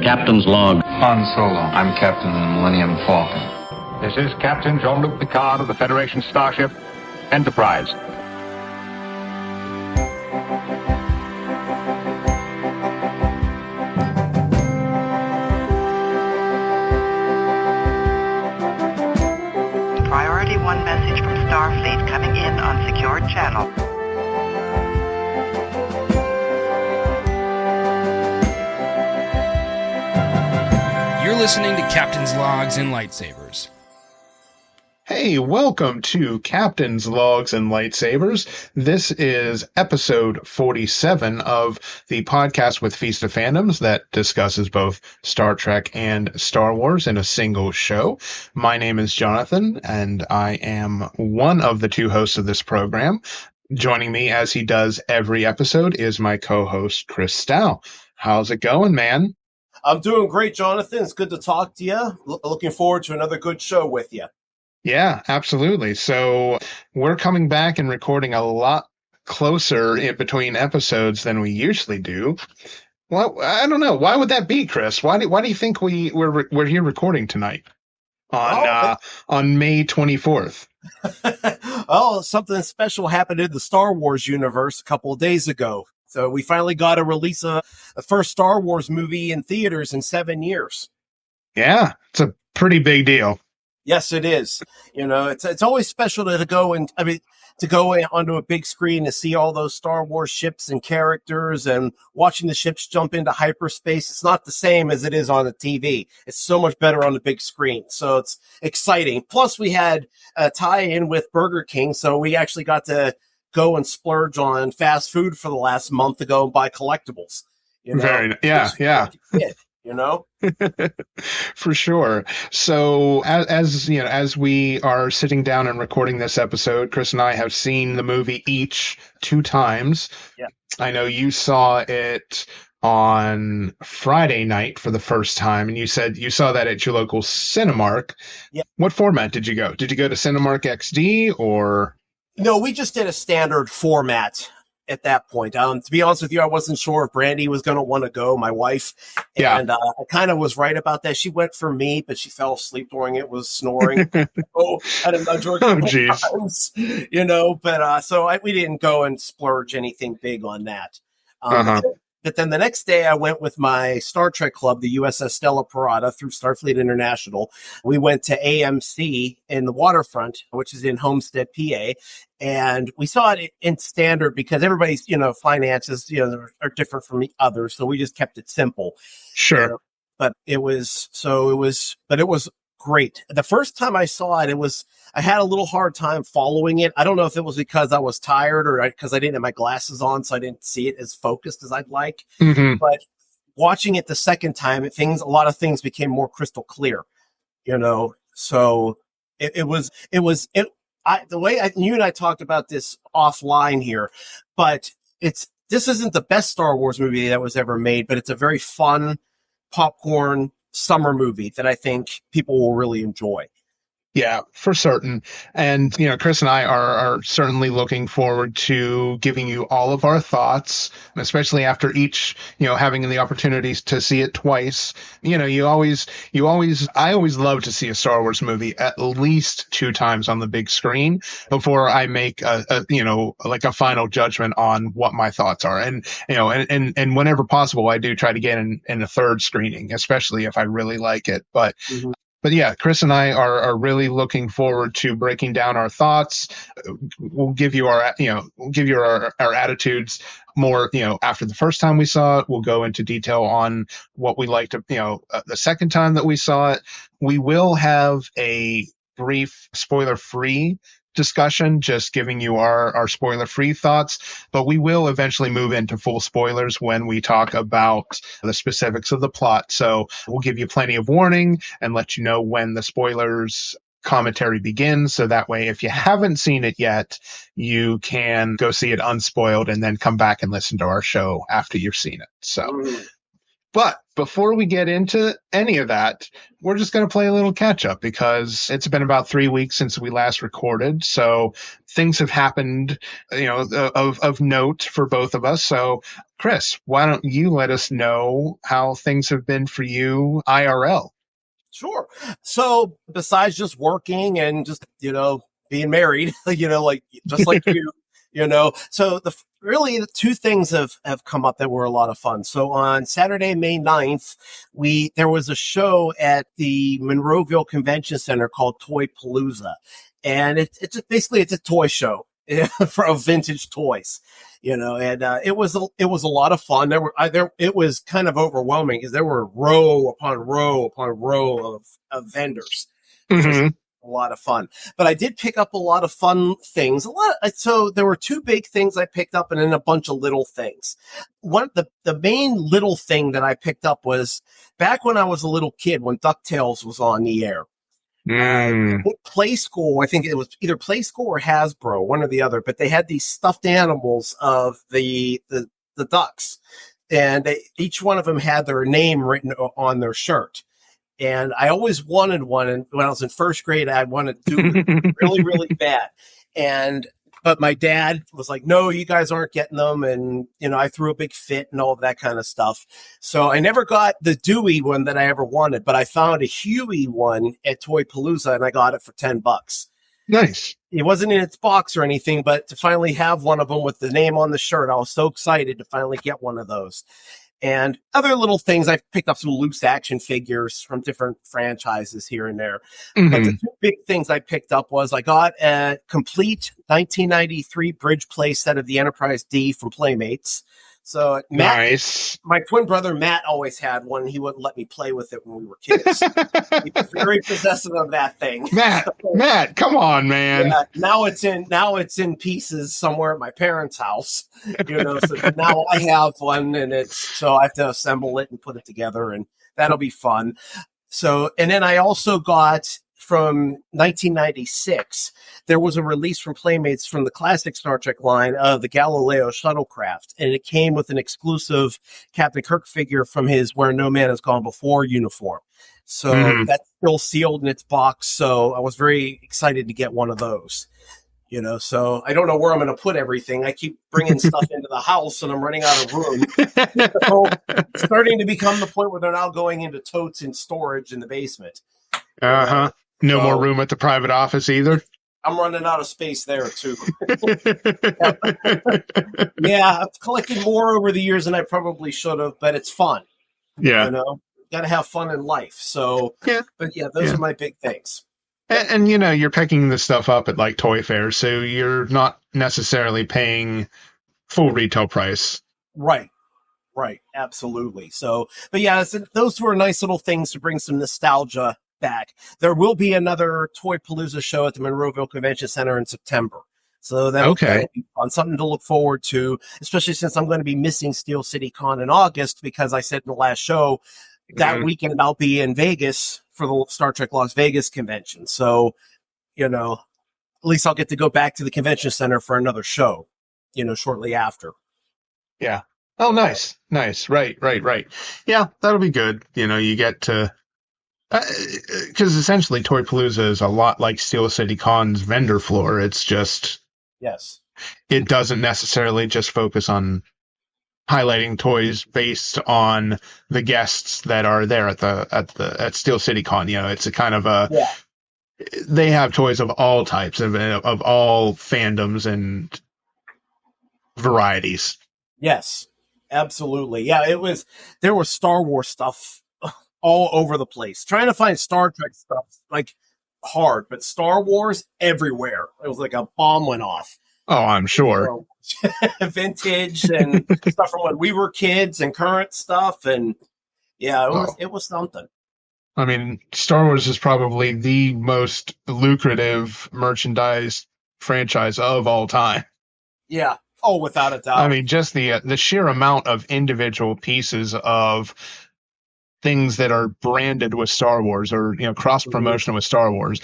Captain's log. Han Solo. I'm Captain of the Millennium Falcon. This is Captain Jean-Luc Picard of the Federation starship Enterprise. Priority 1 message from Starfleet coming in on secured channel. You're listening to Captain's Logs and Lightsabers. Hey, welcome to Captain's Logs and Lightsabers. This is episode 47 of the podcast with Feast of Fandoms that discusses both Star Trek and Star Wars in a single show. My name is Jonathan, and I am one of the two hosts of this program. Joining me, as he does every episode, is my co-host, Chris Stow. How's it going, man? I'm doing great, Jonathan. It's good to talk to you. Looking forward to another good show with you. Yeah, absolutely. So we're coming back and recording a lot closer in between episodes than we usually do. Well, I don't know. Why would that be, Chris? Why do you think we're here recording tonight on May 24th? Oh, something special happened in the Star Wars universe a couple of days ago. So we finally got to release a first Star Wars movie in theaters in 7 years. Yeah, it's a pretty big deal. Yes, it is. You know, it's always special to go onto a big screen to see all those Star Wars ships and characters and watching the ships jump into hyperspace. It's not the same as it is on the TV. It's so much better on the big screen. So it's exciting. Plus, we had a tie-in with Burger King, so we actually got to go and splurge on fast food for the last month ago and buy collectibles. You know? Yeah. You know, for sure. So as you know, as we are sitting down and recording this episode, Chris and I have seen the movie each 2 times. Yeah. I know you saw it on Friday night for the first time, and you said you saw that at your local Cinemark. Yeah. What format did you go? Did you go to Cinemark XD or? No, we just did a standard format at that point. To be honest with you, I wasn't sure if Brandy was going to want to go, my wife. And I kind of was right about that. She went for me, but she fell asleep during it, was snoring. I had a nudge her. Oh, jeez. You know, but we didn't go and splurge anything big on that. But then the next day I went with my Star Trek club, the USS Stella Parada, through Starfleet International. We went to AMC in the Waterfront, which is in Homestead, PA. And we saw it in standard because everybody's, finances, are different from others. So we just kept it simple. Sure. But it was great. The first time I saw it, I had a little hard time following it. I don't know if it was because I was tired or because I didn't have my glasses on, so I didn't see it as focused as I'd like. Mm-hmm. But watching it the second time, a lot of things became more crystal clear, So the way you and I talked about this offline here, but this isn't the best Star Wars movie that was ever made, but it's a very fun popcorn summer movie that I think people will really enjoy. Yeah, for certain. And, Chris and I are certainly looking forward to giving you all of our thoughts, especially after each, having the opportunities to see it twice. I always love to see a Star Wars movie at least 2 times on the big screen before I make a final judgment on what my thoughts are. And, and whenever possible, I do try to get in a third screening, especially if I really like it. But yeah, Chris and I are really looking forward to breaking down our thoughts. We'll give you our attitudes more, after the first time we saw it. We'll go into detail on what we liked, the second time that we saw it. We will have a brief spoiler-free discussion, just giving you our spoiler-free thoughts, but we will eventually move into full spoilers when we talk about the specifics of the plot. So we'll give you plenty of warning and let you know when the spoilers commentary begins, so that way if you haven't seen it yet, you can go see it unspoiled and then come back and listen to our show after you've seen it. So But before we get into any of that, we're just going to play a little catch up because it's been about 3 weeks since we last recorded. So things have happened, of note for both of us. So Chris, why don't you let us know how things have been for you IRL? Sure. So besides just working and just, being married, just like you, so really the two things have come up that were a lot of fun. So on Saturday, May 9th, there was a show at the Monroeville Convention Center called Toypalooza. And it's a toy show for vintage toys, and it was a lot of fun. It was kind of overwhelming because there were row upon row upon row of vendors. Mm-hmm. A lot of fun, but I did pick up a lot of fun things. So there were two big things I picked up and then a bunch of little things. The main little thing that I picked up was back when I was a little kid when DuckTales was on the air. Play School, I think it was either Play School or Hasbro, one or the other, but they had these stuffed animals of the ducks, and each one of them had their name written on their shirt. And I always wanted one, and when I was in first grade, I wanted to do it really, really bad. But my dad was like, no, you guys aren't getting them. And, I threw a big fit and all of that kind of stuff. So I never got the Dewey one that I ever wanted, but I found a Huey one at Toypalooza and I got it for $10. Nice. It wasn't in its box or anything, but to finally have one of them with the name on the shirt, I was so excited to finally get one of those. And other little things, I picked up some loose action figures from different franchises here and there. Mm-hmm. But the two big things I picked up was I got a complete 1993 bridge play set of the Enterprise D from Playmates. So Matt, nice. My twin brother Matt always had one. He wouldn't let me play with it when we were kids. He was very possessive of that thing. Matt, come on, man. Yeah, now it's in pieces somewhere at my parents' house. So now I have one, and so I have to assemble it and put it together, and that'll be fun. So, and then I also got from 1996, there was a release from Playmates from the classic Star Trek line of the Galileo shuttlecraft, and it came with an exclusive Captain Kirk figure from his Where No Man Has Gone Before uniform. So that's still sealed in its box, so I was very excited to get one of those. So I don't know where I'm going to put everything. I keep bringing stuff into the house and I'm running out of room. So it's starting to become the point where they're now going into totes in storage in the basement. No more room at the private office either. I'm running out of space there too. Yeah, I've collected more over the years than I probably should have, but it's fun. Yeah. Got to have fun in life. So, yeah. But yeah, those are my big things. And you're picking this stuff up at like toy fairs, so you're not necessarily paying full retail price. Right. Absolutely. So, but yeah, those were nice little things to bring some nostalgia back. There will be another Toypalooza show at the Monroeville Convention Center in September. So that'll be fun, something to look forward to, especially since I'm going to be missing Steel City Con in August because I said in the last show that weekend I'll be in Vegas for the Star Trek Las Vegas convention. So, at least I'll get to go back to the convention center for another show, shortly after. Yeah. Oh, nice. Right. Yeah, that'll be good. You get to, because essentially Toypalooza is a lot like Steel City Con's vendor floor. It's just, yes, it doesn't necessarily just focus on highlighting toys based on the guests that are there at Steel City Con. It's a kind of they have toys of all types of all fandoms and varieties. Yes, absolutely. Yeah, there was Star Wars stuff all over the place. Trying to find Star Trek stuff like hard, but Star Wars everywhere. It was like a bomb went off. Oh, I'm sure. Vintage and stuff from when we were kids and current stuff. And yeah, it was something. I mean, Star Wars is probably the most lucrative merchandise franchise of all time. Yeah. Oh, without a doubt. I mean, just the sheer amount of individual pieces of things that are branded with Star Wars or, cross promotion with Star Wars.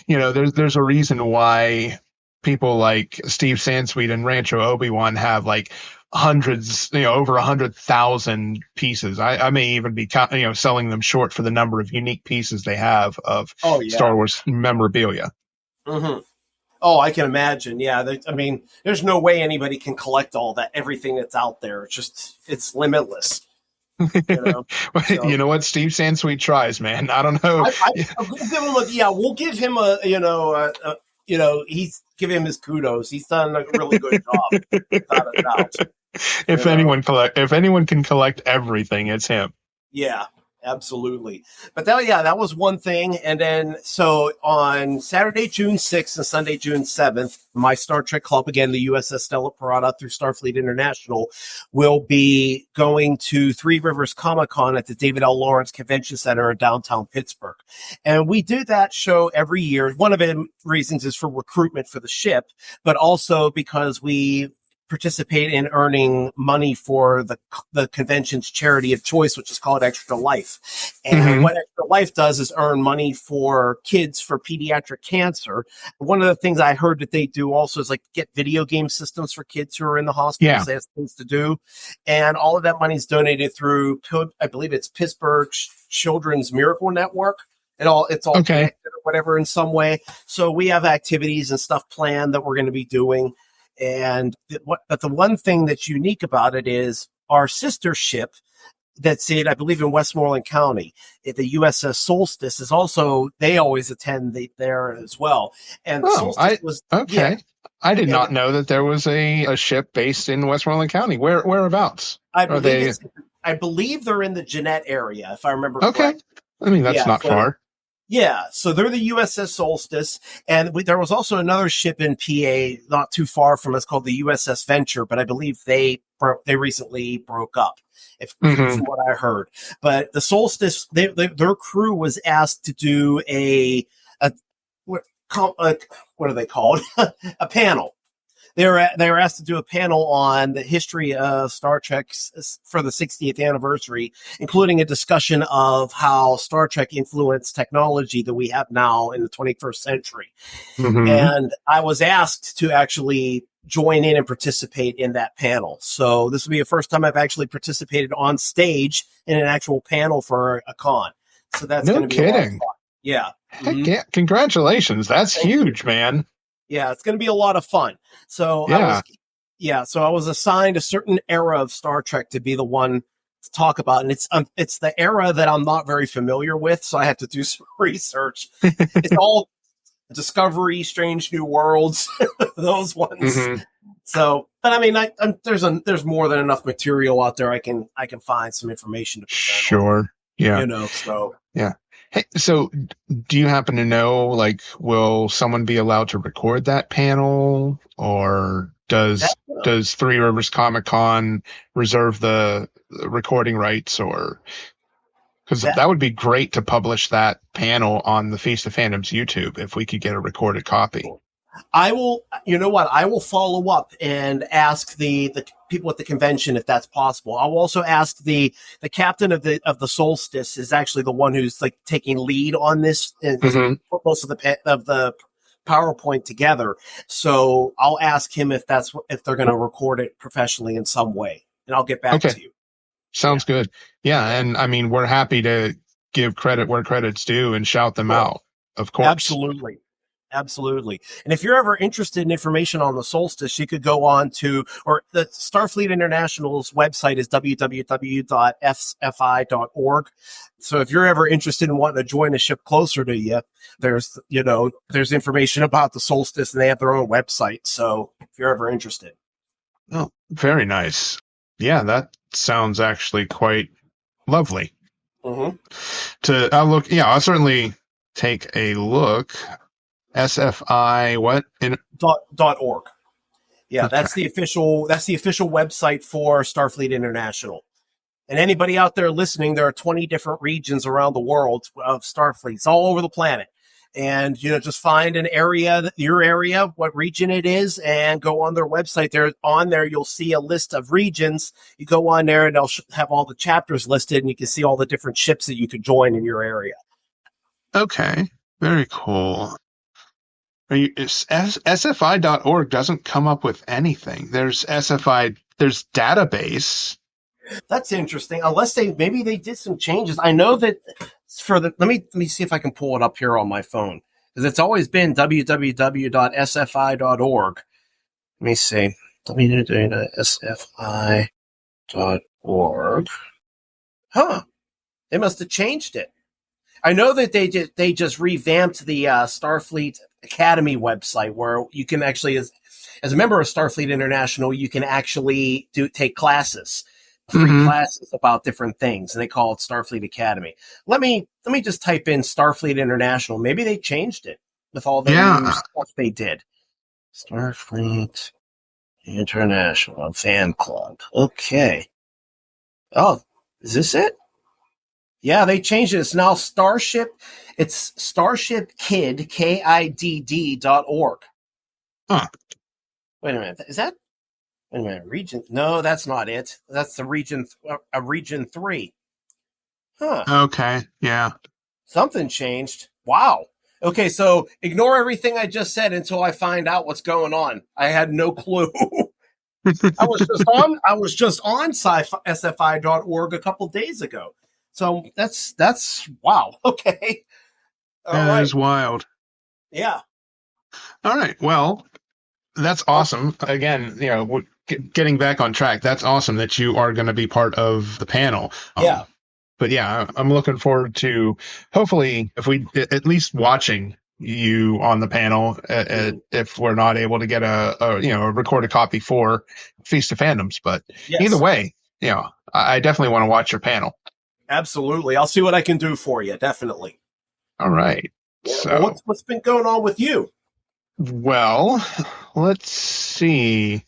There's a reason why people like Steve Sansweet and Rancho Obi-Wan have like hundreds, over 100,000 pieces. I may even be, selling them short for the number of unique pieces they have of Star Wars memorabilia. Mm-hmm. Oh, I can imagine. Yeah. There's no way anybody can collect all that, everything that's out there. It's limitless. So. You know what? Steve Sansweet tries, man. I don't know. We'll give him give him his kudos. He's done a really good job, without a doubt. If anyone can collect everything, it's him. Yeah, absolutely. But that was one thing. And then, so on Saturday, June 6th and Sunday, June 7th, my Star Trek club, again, the USS Stella Parada through Starfleet International, will be going to Three Rivers Comic-Con at the David L. Lawrence Convention Center in downtown Pittsburgh. And we do that show every year. One of the reasons is for recruitment for the ship, but also because we participate in earning money for the convention's charity of choice, which is called Extra Life. And what Extra Life does is earn money for kids for pediatric cancer. One of the things I heard that they do also is get video game systems for kids who are in the hospital. Yeah. They have things to do. And all of that money is donated through, I believe it's Pittsburgh Children's Miracle Network. It's all okay. Connected or whatever in some way. So we have activities and stuff planned that we're going to be doing. But the one thing that's unique about it is our sister ship that's in, I believe, in Westmoreland County, the USS Solstice is also, they always attend there as well. And Solstice was okay. Yeah. I did not know that there was a ship based in Westmoreland County. Whereabouts? I believe they're in the Jeanette area, if I remember correctly. I mean, that's not far. Yeah, so they're the USS Solstice, and there was also another ship in PA not too far from us called the USS Venture, but I believe they recently broke up, from what I heard. But the Solstice, their crew was asked to do what are they called? A panel. They were asked to do a panel on the history of Star Trek for the 60th anniversary, including a discussion of how Star Trek influenced technology that we have now in the 21st century. And I was asked to actually join in and participate in that panel. So this will be the first time I've actually participated on stage in an actual panel for a con. So that's going to be a lot of fun. Yeah. Heck yeah. Congratulations. That's huge, man. Yeah, it's going to be a lot of fun. So I was assigned a certain era of Star Trek to be the one to talk about, and it's the era that I'm not very familiar with, so I had to do some research. It's all Discovery, Strange New Worlds, those ones. So, but I mean, there's more than enough material out there. I can find some information to present. Sure. Yeah. So yeah. Hey, so do you happen to know, will someone be allowed to record that panel, or does Three Rivers Comic-Con reserve the recording rights, or because that would be great to publish that panel on the Feast of Fandoms YouTube if we could get a recorded copy. I will follow up and ask the people at the convention if that's possible. I'll also ask the captain of the Solstice is actually the one who's taking lead on this and put most of the PowerPoint together. So I'll ask him if they're going to record it professionally in some way, and I'll get back to you. Sounds good. Yeah, and I mean, we're happy to give credit where credit's due and shout them out, of course. Absolutely. And if you're ever interested in information on the Solstice, you could go on to, or the Starfleet International's website is www.ffi.org. So if you're ever interested in wanting to join a ship closer to you, there's information about the Solstice, and they have their own website. So if you're ever interested. Oh, very nice. Yeah, that sounds actually quite lovely. I'll certainly take a look. SFI what? .org. Yeah, okay. That's the official website for Starfleet International. And anybody out there listening, there are 20 different regions around the world of Starfleet. It's all over the planet. And just find an area, your area, what region it is, and go on their website. On there, you'll see a list of regions. You go on there, and they'll have all the chapters listed, and you can see all the different ships that you could join in your area. Okay, very cool. SFI.org doesn't come up with anything. There's SFI there's database. That's interesting. Unless maybe they did some changes. I know that let me see if I can pull it up here on my phone, because it's always been www.sfi.org. Let me see. www.sfi.org. Huh. They must have changed it. I know that they just revamped the Starfleet Academy website, where you can actually, as a member of Starfleet International, you can actually take classes. Free classes about different things, and they call it Starfleet Academy. Let me just type in Starfleet International. Maybe they changed it with all the new stuff they did. Starfleet International Fan Club. Okay. Oh, is this it? Yeah, they changed it. It's now Starship. It's StarshipKid, KIDD.org. Huh. Wait a minute. Is that? Wait a minute, region? No, that's not it. That's the region 3. Huh. Okay, yeah. Something changed. Wow. Okay, so ignore everything I just said until I find out what's going on. I had no clue. I was just on sfi.org a couple days ago. So that's wow. Okay. That is wild. Yeah. All right. Well, that's awesome. Again, getting back on track, that's awesome that you are going to be part of the panel. Yeah. But yeah, I'm looking forward to, hopefully, if we at least watching you on the panel, if we're not able to get a recorded copy for Feast of Fandoms. But either way, I definitely want to watch your panel. Absolutely. I'll see what I can do for you. Definitely. All right. Yeah, So what's been going on with you? Well, let's see.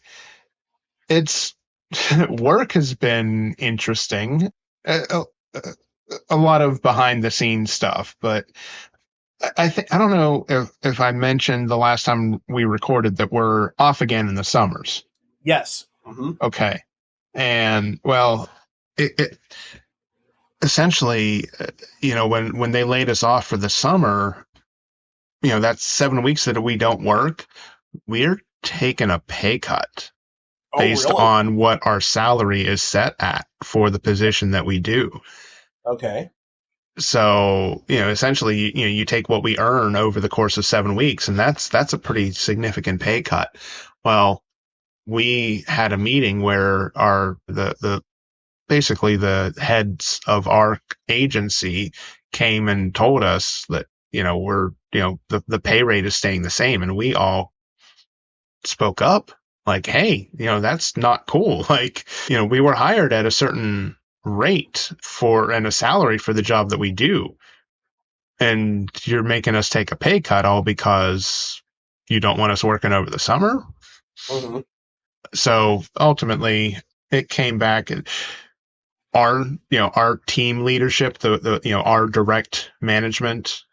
Work has been interesting. A lot of behind the scenes stuff, but I don't know if I mentioned the last time we recorded that we're off again in the summers. Yes. Mm-hmm. Okay. And well, it essentially, when they laid us off for the summer, that's 7 weeks that we don't work. We're taking a pay cut based on what our salary is set at for the position that we do. Okay. So, essentially, you take what we earn over the course of 7 weeks, and that's a pretty significant pay cut. Well, we had a meeting where basically the heads of our agency came and told us that, the pay rate is staying the same, and we all spoke up like, hey, that's not cool. Like, we were hired at a certain rate and a salary for the job that we do, and you're making us take a pay cut all because you don't want us working over the summer. Mm-hmm. So ultimately it came back, and our team leadership, our direct management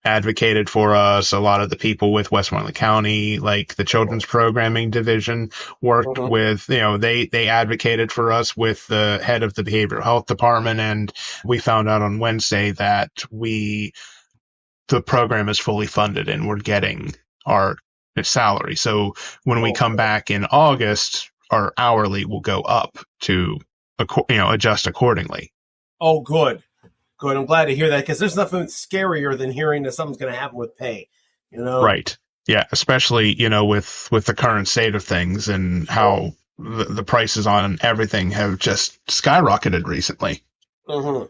advocated for us. A lot of the people with Westmoreland County, like the children's programming division, worked with, they advocated for us with the head of the behavioral health department. And we found out on Wednesday that the program is fully funded and we're getting our salary. So when we come back in August, our hourly will go up to, adjust accordingly. Oh, good. Good. I'm glad to hear that, because there's nothing scarier than hearing that something's going to happen with pay. Right. Yeah. Especially, with the current state of things and how the prices on everything have just skyrocketed recently. Mm-hmm.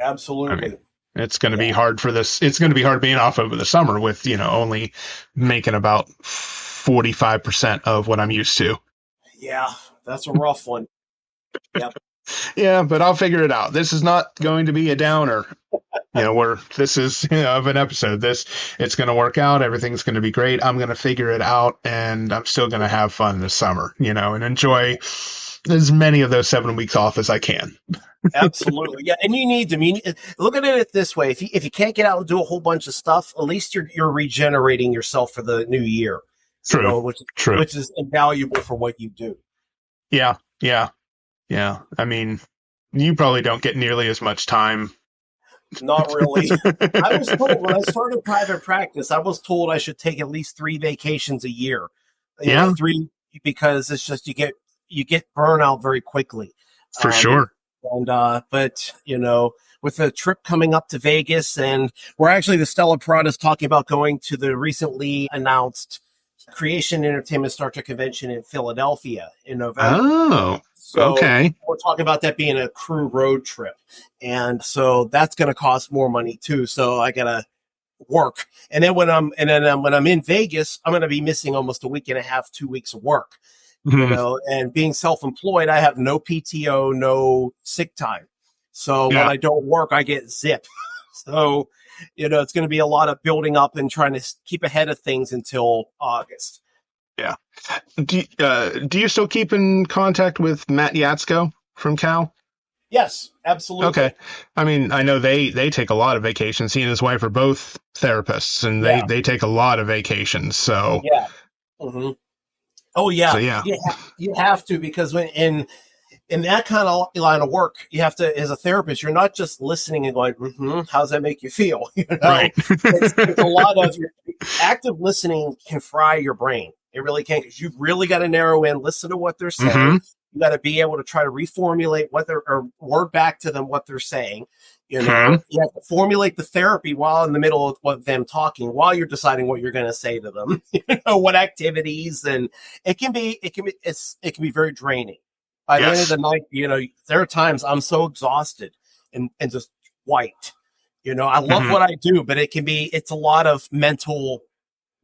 Absolutely. I mean, it's going to be hard for this. It's going to be hard being off over the summer with, only making about 45% of what I'm used to. Yeah. That's a rough one. Yep. Yeah, but I'll figure it out. This is not going to be a downer. This is of an episode. It's going to work out. Everything's going to be great. I'm going to figure it out, and I'm still going to have fun this summer, and enjoy as many of those 7 weeks off as I can. Absolutely. Yeah. And you need to look at it this way. If you can't get out and do a whole bunch of stuff, at least you're regenerating yourself for the new year. True. Which is invaluable for what you do. Yeah. Yeah. Yeah. I mean, you probably don't get nearly as much time. Not really. I was told when I started private practice, I was told I should take at least 3 vacations a year. 3, because it's just you get you get burnout very quickly. For sure. But with the trip coming up to Vegas, and we're actually, the Stella Parada is talking about going to the recently announced Creation Entertainment Star Trek convention in Philadelphia in November. Oh, so okay. We're talking about that being a crew road trip. And so that's going to cost more money too. So I got to work. And then when I'm in Vegas, I'm going to be missing almost a week and a half, 2 weeks of work. And being self-employed, I have no PTO, no sick time. So when I don't work, I get zip. So, it's going to be a lot of building up and trying to keep ahead of things until August. Yeah. Do you still keep in contact with Matt Yatsko from Cal? Yes, absolutely. Okay. I mean, I know they take a lot of vacations. He and his wife are both therapists, and they take a lot of vacations. So yeah. Mm-hmm. Oh yeah. So, yeah. You have to, because when in that kind of line of work, you have to, as a therapist, you're not just listening and going, how does that make you feel? Right. it's a lot of active listening can fry your brain. It really can, because you've really got to narrow in, listen to what they're saying. Mm-hmm. You got to be able to try to reformulate or word back to them what they're saying. Mm-hmm. You have to formulate the therapy while in the middle of them talking, while you're deciding what you're going to say to them. What activities, and it can be very draining. By the end of the night, there are times I'm so exhausted and just wiped. I love what I do, but it's a lot of mental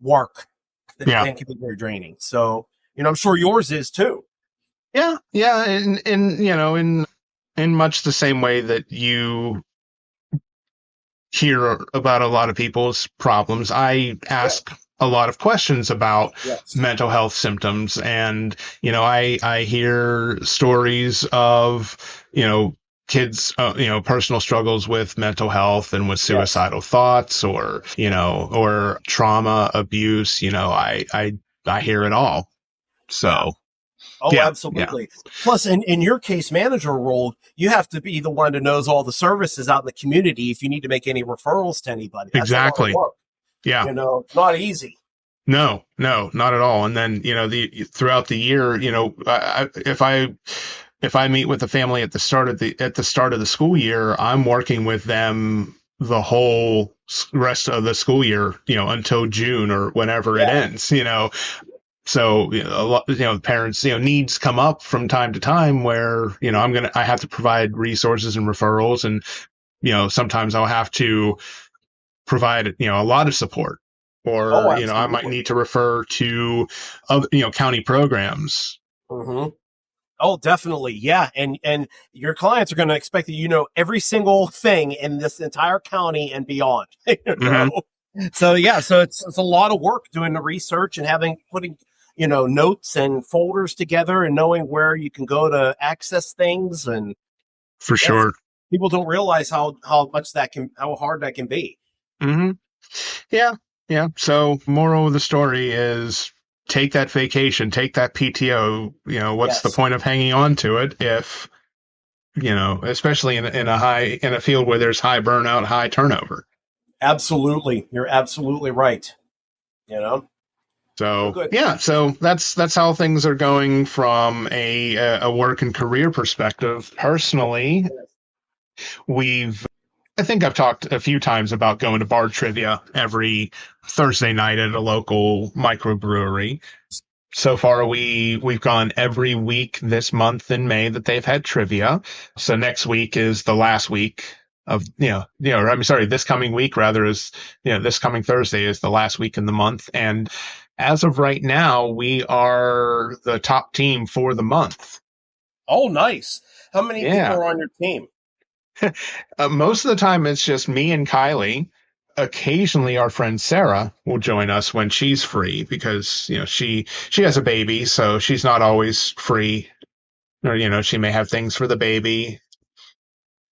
work that can be very draining. So, I'm sure yours is too. Yeah. Yeah. And in much the same way that you hear about a lot of people's problems, I ask a lot of questions about mental health symptoms. And, I hear stories of, kids, personal struggles with mental health and with suicidal thoughts or trauma, abuse. I hear it all. So. Oh, absolutely. Yeah. Plus, in your case manager role, you have to be the one that knows all the services out in the community if you need to make any referrals to anybody. That's exactly. A lot of work. Yeah. It's not easy. No, not at all. And then, throughout the year, if I meet with a family at the start of the school year, I'm working with them the whole rest of the school year, until June or whenever it ends, So, a lot, parents, needs come up from time to time where, I have to provide resources and referrals, and, sometimes I'll have to provide, a lot of support, or, I might need to refer to other, county programs. Mm-hmm. Oh, definitely. Yeah. And your clients are going to expect that you know every single thing in this entire county and beyond. Mm-hmm. So it's a lot of work doing the research and putting notes and folders together and knowing where you can go to access things. And for sure, people don't realize how hard that can be. Mm-hmm. Yeah. Yeah. So moral of the story is take that vacation, take that PTO. What's the point of hanging on to it if, especially in a field where there's high burnout, high turnover. Absolutely. You're absolutely right. So so that's how things are going from a work and career perspective. Personally, I think I've talked a few times about going to bar trivia every Thursday night at a local microbrewery. So far, we've gone every week this month in May that they've had trivia. So next week is the last week of, this coming week rather is, this coming Thursday is the last week in the month. And as of right now, we are the top team for the month. Oh, nice. How many people are on your team? Most of the time, it's just me and Kylie. Occasionally, our friend Sarah will join us when she's free because, she has a baby, so she's not always free. Or, she may have things for the baby.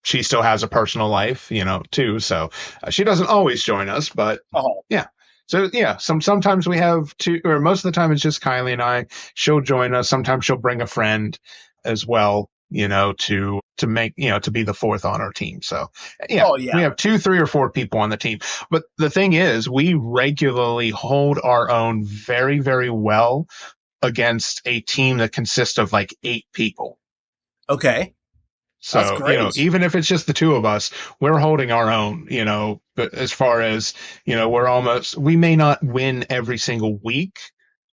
She still has a personal life, too. So she doesn't always join us, but yeah. So sometimes we have two, or most of the time it's just Kylie and I. She'll join us. Sometimes she'll bring a friend as well, to make, to be the fourth on our team. So we have 2, 3, or 4 people on the team. But the thing is, we regularly hold our own very, very well against a team that consists of like 8 people. Okay. So, That's great. even if it's just the 2 of us, we're holding our own, but as far as, we may not win every single week,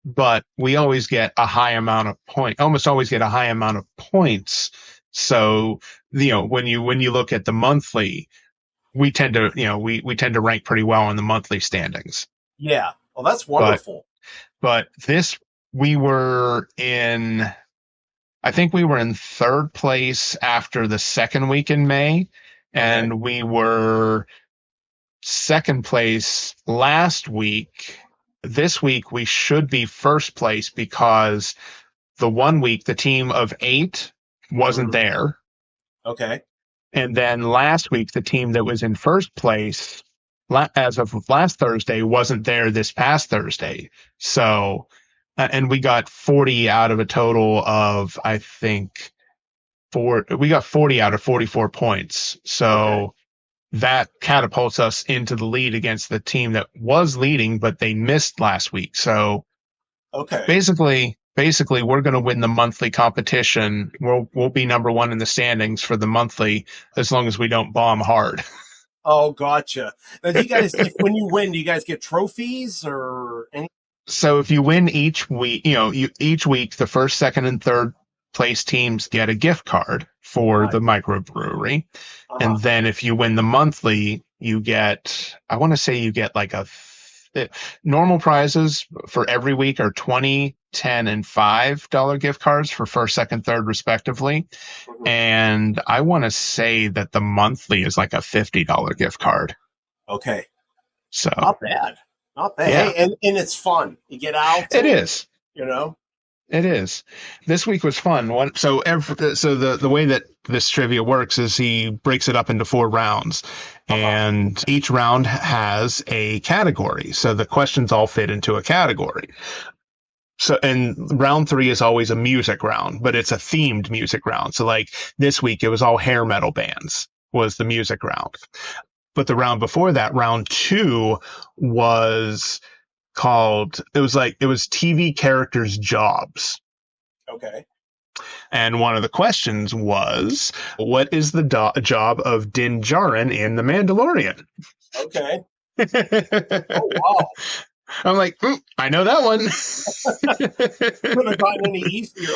but we always get a high amount of almost always get a high amount of points. So, when you look at the monthly, we tend to, we tend to rank pretty well in the monthly standings. Yeah. Well, that's wonderful. But I think we were in 3rd place after the 2nd week in May, and we were 2nd place last week. This week we should be 1st place because the one week the team of 8 wasn't there. Okay. And then last week the team that was in 1st place as of last Thursday wasn't there this past Thursday. So, and we got 40 out of a total of, I think, we got 40 out of 44 points. So that catapults us into the lead against the team that was leading, but they missed last week. So basically we're going to win the monthly competition. We'll be number 1 in the standings for the monthly as long as we don't bomb hard. Oh, gotcha. Now, do you guys, when you win, do you guys get trophies or anything? So if you win each week, each week, the 1st, 2nd, and 3rd place teams get a gift card for the microbrewery. And then if you win the monthly, you get, I want to say you get like normal prizes for every week are $20, $10, and $5 gift cards for 1st, 2nd, 3rd respectively. And I want to say that the monthly is like a $50 gift card. Okay. So not bad. Not bad. Yeah. Hey, and it's fun. You get out. It is. It is. This week was fun. So the way that this trivia works is he breaks it up into 4 rounds, and each round has a category. So the questions all fit into a category. So, and round 3 is always a music round, but it's a themed music round. So like this week, it was all hair metal bands was the music round. But the round before that, round 2 was it was TV characters' jobs. Okay. And one of the questions was, what is the job of Din Djarin in The Mandalorian? Okay. Oh, wow. I'm like, I know that one. Couldn't have gotten any easier.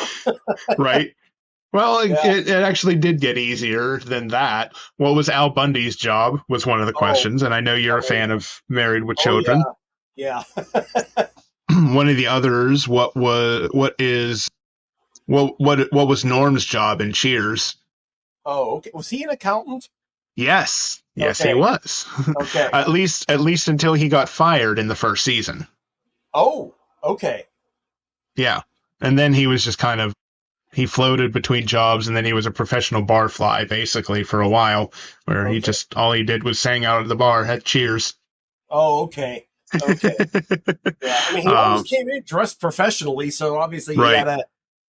Right. Well, it actually did get easier than that. What was Al Bundy's job was one of the questions, and I know you're a fan of Married with Children. Yeah. One of the others, what was Norm's job in Cheers? Oh, okay. Was he an accountant? Yes, he was. Okay. At least until he got fired in the 1st season. Oh, okay. Yeah, and then he was just he floated between jobs, and then he was a professional barfly basically for a while, where he just all he did was sang out at the bar at Cheers. Oh, okay. Okay. Yeah, I mean, he always came in dressed professionally, so obviously he had a,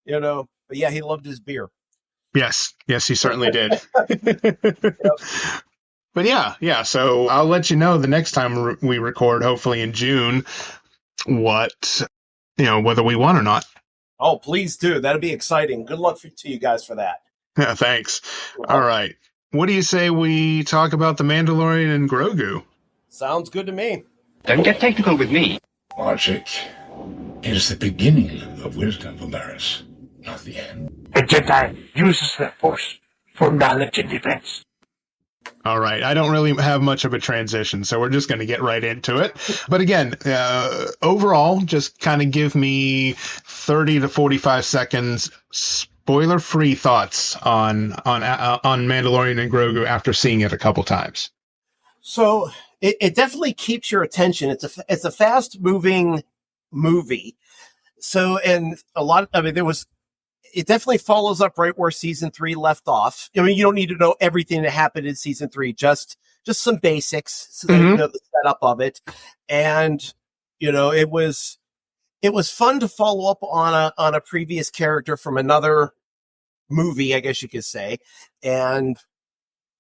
but yeah, he loved his beer. Yes, he certainly did. But yeah, so I'll let you know the next time we record, hopefully in June, whether we won or not. Oh, please do. That'd be exciting. Good luck to you guys for that. Yeah, thanks. All right. What do you say we talk about the Mandalorian and Grogu? Sounds good to me. Don't get technical with me. Logic is the beginning of wisdom, Valeris, not the end. A Jedi uses the Force for knowledge and defense. All right. I don't really have much of a transition, so we're just going to get right into it. But again, overall, just kind of give me 30 to 45 seconds spoiler-free thoughts on Mandalorian and Grogu after seeing it a couple times. So it definitely keeps your attention. It's a fast-moving movie. So, and it definitely follows up right where season 3 left off. I mean, you don't need to know everything that happened in season 3, just some basics so that you know the setup of it. And, it was fun to follow up on a previous character from another movie, I guess you could say. And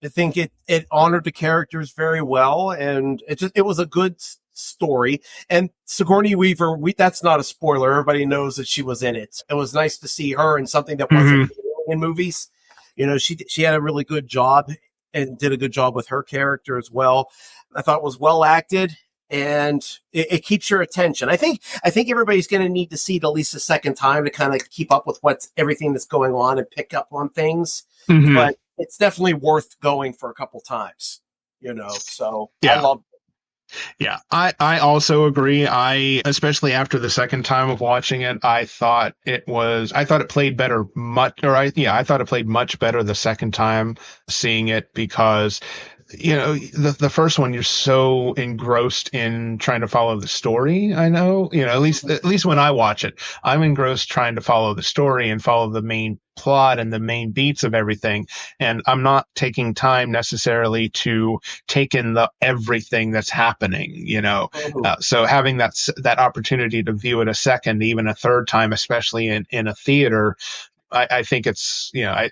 I think it honored the characters very well. And it was a good story. And Sigourney Weaver, that's not a spoiler. Everybody knows that she was in it. It was nice to see her in something that wasn't in movies. You know, she had a really good job and did a good job with her character as well. I thought it was well acted, and it keeps your attention. I think everybody's going to need to see it at least a second time to kind of keep up with everything that's going on and pick up on things. But it's definitely worth going for a couple times, you know. So yeah. I love it. Yeah, I also agree. Especially after the second time of watching it, I thought it played better I thought it played much better the second time seeing it, because you know, the first one, you're so engrossed in trying to follow the story. I know, you know, at least when I watch it, I'm engrossed trying to follow the story and follow the main plot and the main beats of everything. And I'm not taking time necessarily to take in everything that's happening, you know. So having that opportunity to view it a second, even a third time, especially in a theater, I think it's, you know,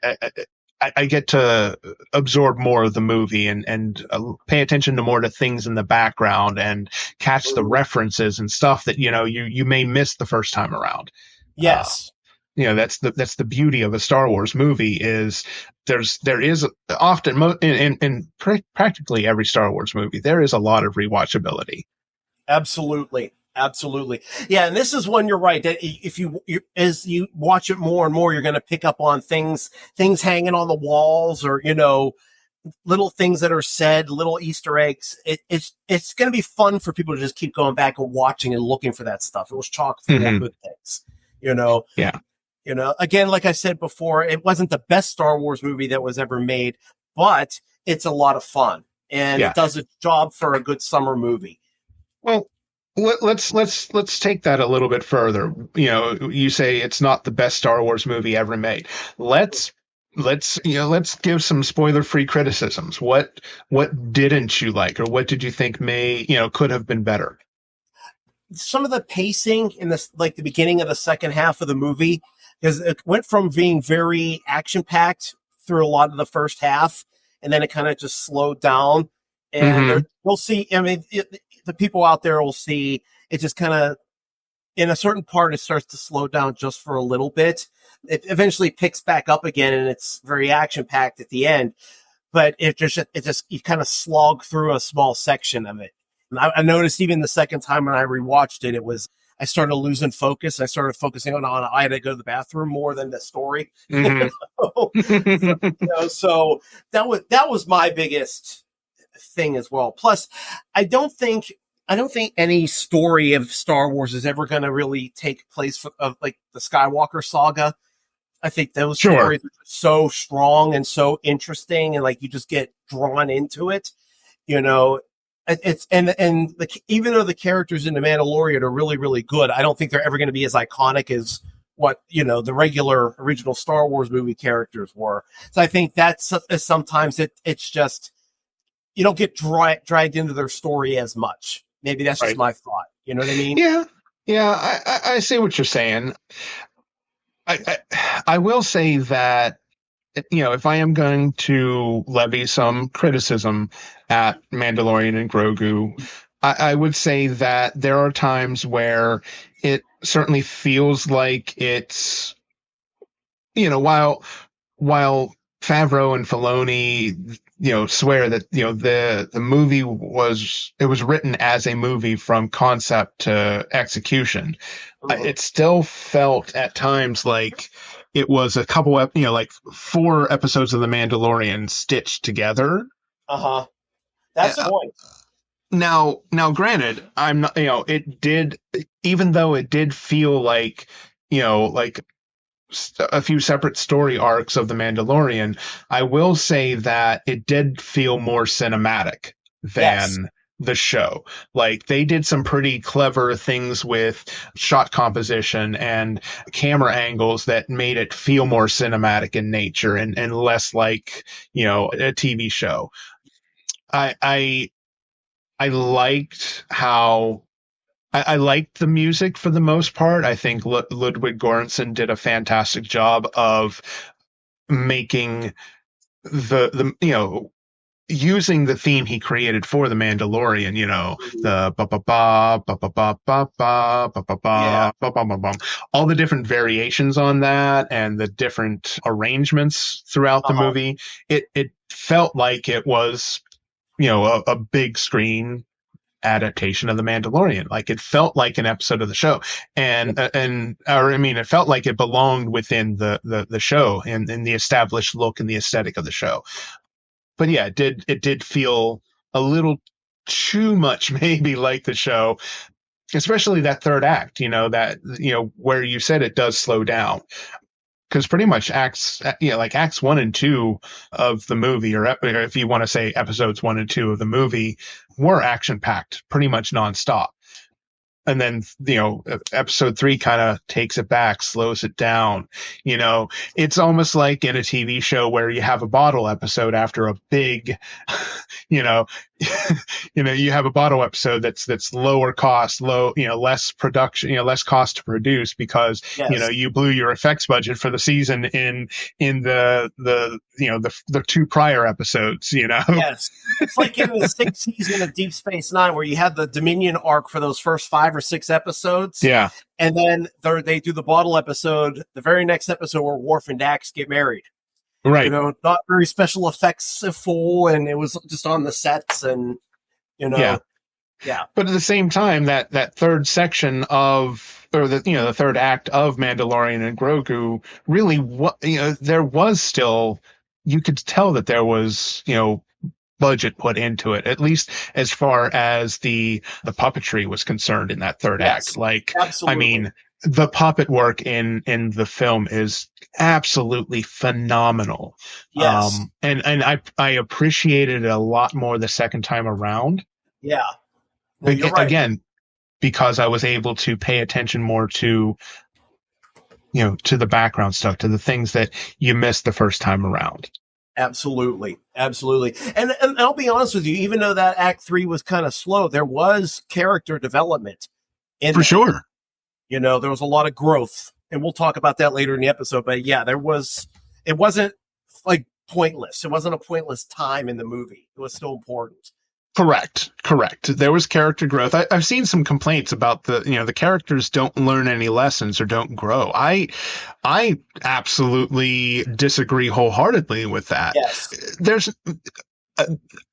I get to absorb more of the movie and pay attention to more to things in the background and catch the references and stuff that, you know, you may miss the first time around. Yes. You know, that's the beauty of a Star Wars movie is there is often in practically every Star Wars movie, there is a lot of rewatchability. Absolutely. Yeah. And this is one, you're right, that if you as you watch it more and more, you're going to pick up on things hanging on the walls, or, you know, little things that are said, little Easter eggs. It's going to be fun for people to just keep going back and watching and looking for that stuff. It was chock full of good things, you know? Yeah. You know, again, like I said before, it wasn't the best Star Wars movie that was ever made, but it's a lot of fun, and it does its job for a good summer movie. Well, let's take that a little bit further. You know, you say it's not the best Star Wars movie ever made. Let's give some spoiler-free criticisms. What didn't you like, or what did you think could have been better? Some of the pacing in this, like the beginning of the second half of the movie, because it went from being very action-packed through a lot of the first half, and then it kind of just slowed down. And we'll see. I mean, the people out there will see it just kind of, in a certain part, it starts to slow down just for a little bit. It eventually picks back up again, and it's very action-packed at the end. But it just you kind of slog through a small section of it. And I noticed even the second time when I rewatched it, I started losing focus. I started focusing on I had to go to the bathroom more than the story. So that was my biggest thing as well. Plus, I don't think any story of Star Wars is ever going to really take place of like the Skywalker saga. I think those stories are so strong and so interesting, and like you just get drawn into it, you know. Even though the characters in The Mandalorian are really, really good, I don't think they're ever going to be as iconic as what, you know, the regular original Star Wars movie characters were. So I think that's sometimes it's just, you don't get dragged into their story as much. Maybe that's just my thought. You know what I mean? Yeah. I see what you're saying. I will say that, you know, if I am going to levy some criticism at Mandalorian and Grogu, I would say that there are times where it certainly feels like it's, you know, while Favreau and Filoni, you know, swear that, you know, the movie was written as a movie from concept to execution, it still felt at times like it was a couple of, you know, like 4 episodes of The Mandalorian stitched together. That's the point. Now, granted, I'm not, you know, even though it did feel like, you know, like a few separate story arcs of The Mandalorian, I will say that it did feel more cinematic than the show. Like, they did some pretty clever things with shot composition and camera angles that made it feel more cinematic in nature and less like, you know, a TV show. I liked how I liked the music for the most part. I think Ludwig Göransson did a fantastic job of making the you know, using the theme he created for The Mandalorian, the ba ba ba ba ba ba ba ba ba ba ba ba ba ba, all the different variations on that and the different arrangements throughout the movie. It felt like it was, a big screen adaptation of The Mandalorian. Like it felt like an episode of the show, it felt like it belonged within the show and the established look and the aesthetic of the show. But yeah, it did feel a little too much maybe like the show, especially that third act, where you said it does slow down. Because pretty much acts 1 and 2 of the movie, or if you want to say episodes 1 and 2 of the movie, were action packed pretty much nonstop. And then, episode 3 kind of takes it back, slows it down. It's almost like in a TV show where you have a bottle episode after a big, you have a bottle episode that's lower cost, less production, less cost to produce because, you blew your effects budget for the season in the 2 prior episodes, Yes. It's like in the 6th season of Deep Space Nine where you had the Dominion arc for those first 5 or 6 episodes. Yeah. And then they do the bottle episode, the very next episode where Worf and Dax get married. Right. Not very special effects full, and it was just on the sets and, Yeah. But at the same time, that third section the third act of Mandalorian and Grogu really, there was still, you could tell that there was, budget put into it, at least as far as the puppetry was concerned in that third act. Like, absolutely. The puppet work in the film is absolutely phenomenal. Yes. And I appreciated it a lot more the second time around. Yeah. Well, you're right. Again, because I was able to pay attention more to, to the background stuff, to the things that you missed the first time around. Absolutely. And I'll be honest with you, even though that Act 3 was kind of slow, there was character development for sure. There was a lot of growth, and we'll talk about that later in the episode. But yeah, it wasn't like pointless. It wasn't a pointless time in the movie. It was still important. Correct. There was character growth. I've seen some complaints about the characters don't learn any lessons or don't grow. I absolutely disagree wholeheartedly with that. Yes.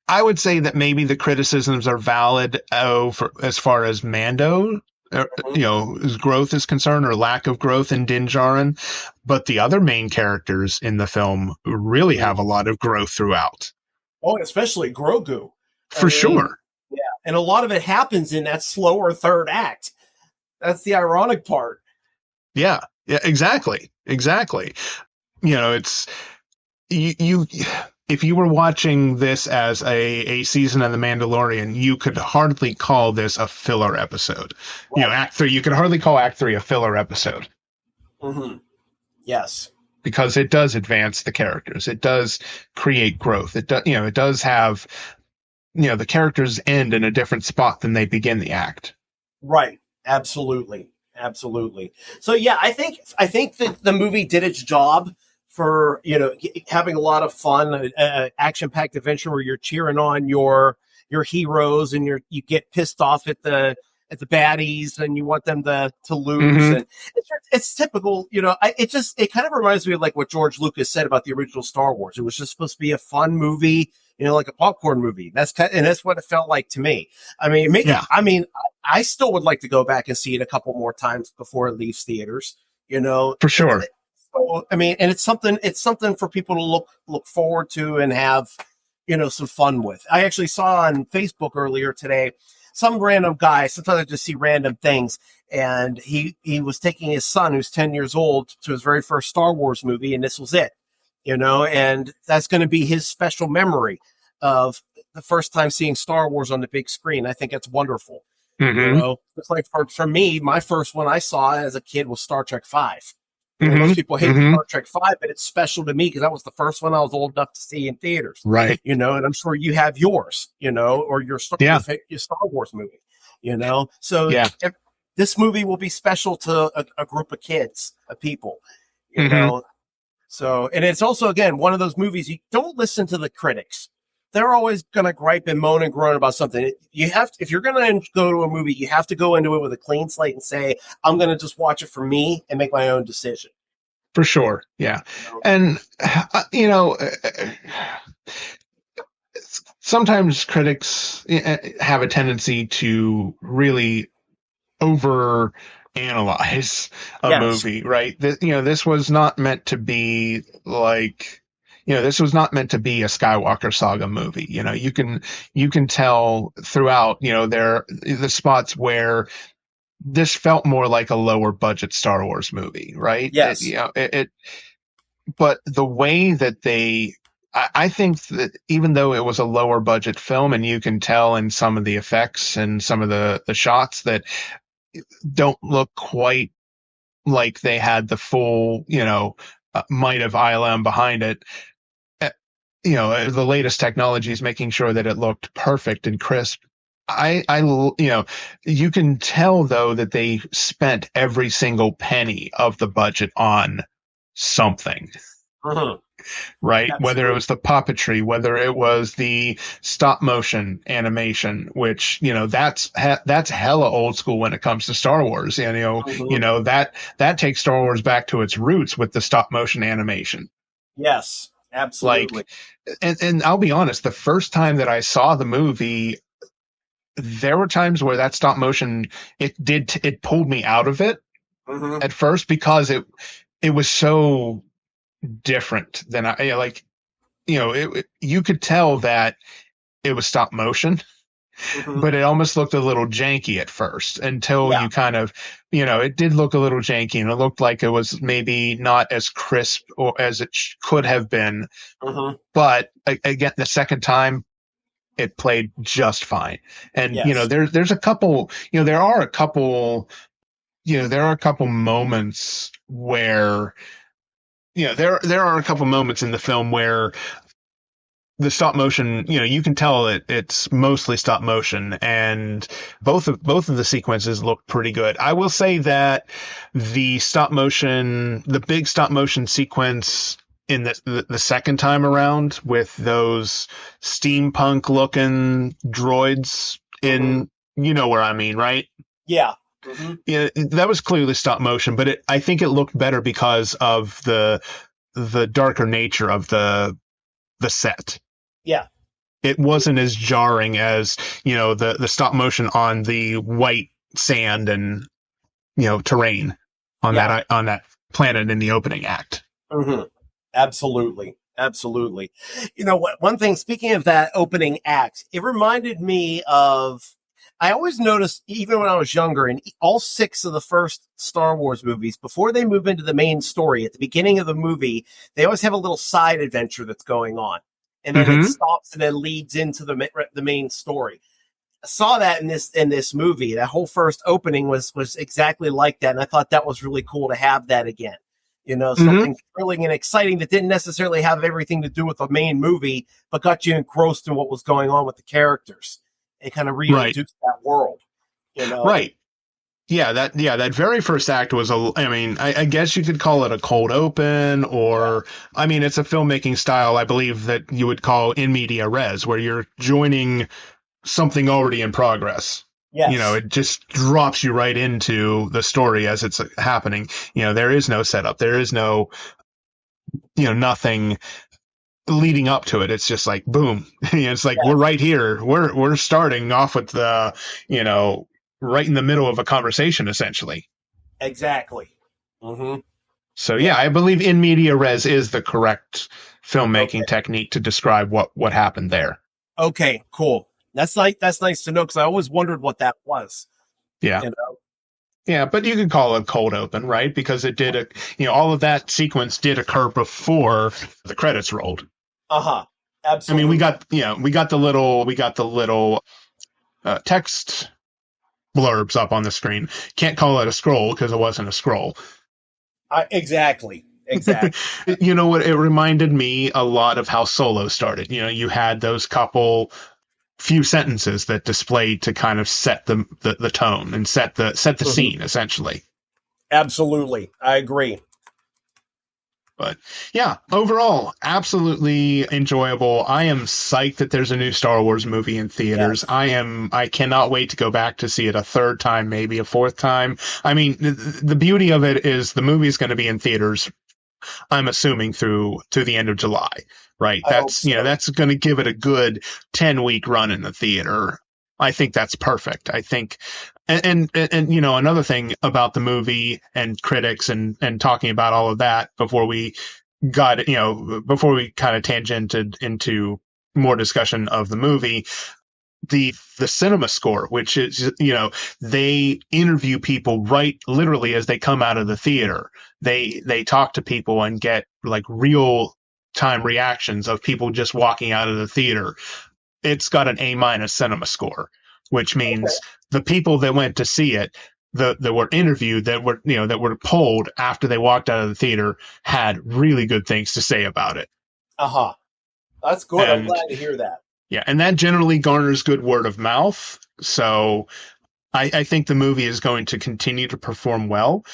I would say that maybe the criticisms are valid as far as Mando, his growth is concerned, or lack of growth in Din Djarin, but the other main characters in the film really have a lot of growth throughout. Oh, especially Grogu. For sure. Yeah. And a lot of it happens in that slower third act. That's the ironic part. Yeah, exactly. It's you if you were watching this as a season of The Mandalorian, you could hardly call this a filler episode. Right. Act 3, you could hardly call Act 3 a filler episode. Mm-hmm. Yes. Because it does advance the characters. It does create growth. It does have the characters end in a different spot than they begin the act. Right. Absolutely. So yeah, I think that the movie did its job for, having a lot of fun, action-packed adventure where you're cheering on your heroes and you get pissed off at the baddies and you want them to lose. Mm-hmm. And it's typical, it kind of reminds me of like what George Lucas said about the original Star Wars. It was just supposed to be a fun movie, like a popcorn movie. That's what it felt like to me. I still would like to go back and see it a couple more times before it leaves theaters, For sure. So, and it's something for people to look forward to and have, some fun with. I actually saw on Facebook earlier today, some random guy, sometimes I just see random things, and he was taking his son, who's 10 years old, to his very first Star Wars movie, and this was it. And that's going to be his special memory of the first time seeing Star Wars on the big screen. I think it's wonderful. Mm-hmm. It's like for me, my first one I saw as a kid was Star Trek V. Most people hate Star Trek V, but it's special to me because that was the first one I was old enough to see in theaters. Right. And I'm sure you have yours, or your Star Wars movie, So if this movie will be special to a group of kids, of people, you know. So, and it's also, again, one of those movies, you don't listen to the critics. they're always going to gripe and moan and groan about something. You have to, if you're going to go to a movie, you have to go into it with a clean slate and say, I'm going to just watch it for me and make my own decision. For sure. Yeah. And, you know, sometimes critics have a tendency to really over analyze a movie, right? This was not meant to be like, this was not meant to be a Skywalker Saga movie. You can tell throughout, the spots where this felt more like a lower budget Star Wars movie, right? Yes. But the way that I think that even though it was a lower budget film, and you can tell in some of the effects and some of the shots that don't look quite like they had the full, might of ILM behind it. The latest technology is making sure that it looked perfect and crisp. You can tell though that they spent every single penny of the budget on something. Uh-huh. Right? Absolutely. Whether it was the puppetry, whether it was the stop motion animation, which, that's hella old school when it comes to Star Wars. That takes Star Wars back to its roots with the stop motion animation. Yes, absolutely. And I'll be honest, the first time that I saw the movie, there were times where that stop motion, it pulled me out of it at first, because it was so different than you could tell that it was stop motion, but it almost looked a little janky at first until you kind of, it did look a little janky, and it looked like it was maybe not as crisp or as it could have been. But again, the second time it played just fine. And, there's a couple, there are a couple moments where, there are a couple moments in the film where the stop motion, you can tell it's mostly stop motion, and both of the sequences look pretty good. I will say that the big stop motion sequence in the second time around with those steampunk looking droids in, where I mean, right? Yeah. Yeah, that was clearly stop motion, but I think it looked better because of the darker nature of the set. Yeah. It wasn't as jarring as, the stop motion on the white sand and, terrain on that planet in the opening act. Absolutely. One thing, speaking of that opening act, it reminded me of, I always noticed, even when I was younger, in all 6 of the first Star Wars movies, before they move into the main story, at the beginning of the movie, they always have a little side adventure that's going on. And then it stops and then leads into the main story. I saw that in this movie. That whole first opening was exactly like that. And I thought that was really cool to have that again. Something thrilling and exciting that didn't necessarily have everything to do with the main movie, but got you engrossed in what was going on with the characters. It kind of reintroduced that world, Right. Yeah, that very first act was I guess you could call it a cold open, or, it's a filmmaking style, I believe, that you would call in media res, where you're joining something already in progress. Yes. It just drops you right into the story as it's happening. There is no setup. There is no, nothing leading up to it. It's just like, boom. It's like, we're right here. We're starting off with the, right in the middle of a conversation, essentially. Exactly. So yeah, I believe in media res is the correct filmmaking technique to describe what happened there. Okay, cool. That's nice to know, because I always wondered what that was. Yeah. Yeah, but you could call it a cold open, right? Because it did all of that sequence did occur before the credits rolled. Absolutely. We got the little text blurbs up on the screen. Can't call it a scroll because it wasn't a scroll. Exactly. You know what? It reminded me a lot of how Solo started. You had those few sentences that displayed to kind of set the tone and set the scene, essentially. Absolutely. I agree. But yeah, overall, absolutely enjoyable. I am psyched that there's a new Star Wars movie in theaters. Yes. I cannot wait to go back to see it a third time, maybe a fourth time. I mean, the beauty of it is the movie is going to be in theaters, I'm assuming through to the end of July, right? I hope so. That's going to give it a good 10-week run in the theater. I think that's perfect. I think, and another thing about the movie and critics and talking about all of that before we kind of tangented into more discussion of the movie, the cinema score, which is, they interview people right literally as they come out of the theater. They talk to people and get like real time reactions of people just walking out of the theater. It's got an A- cinema score, which means the people that went to see it, that were interviewed, that were polled after they walked out of the theater, had really good things to say about it. That's good. I'm glad to hear that. Yeah, and that generally garners good word of mouth. So I think the movie is going to continue to perform well.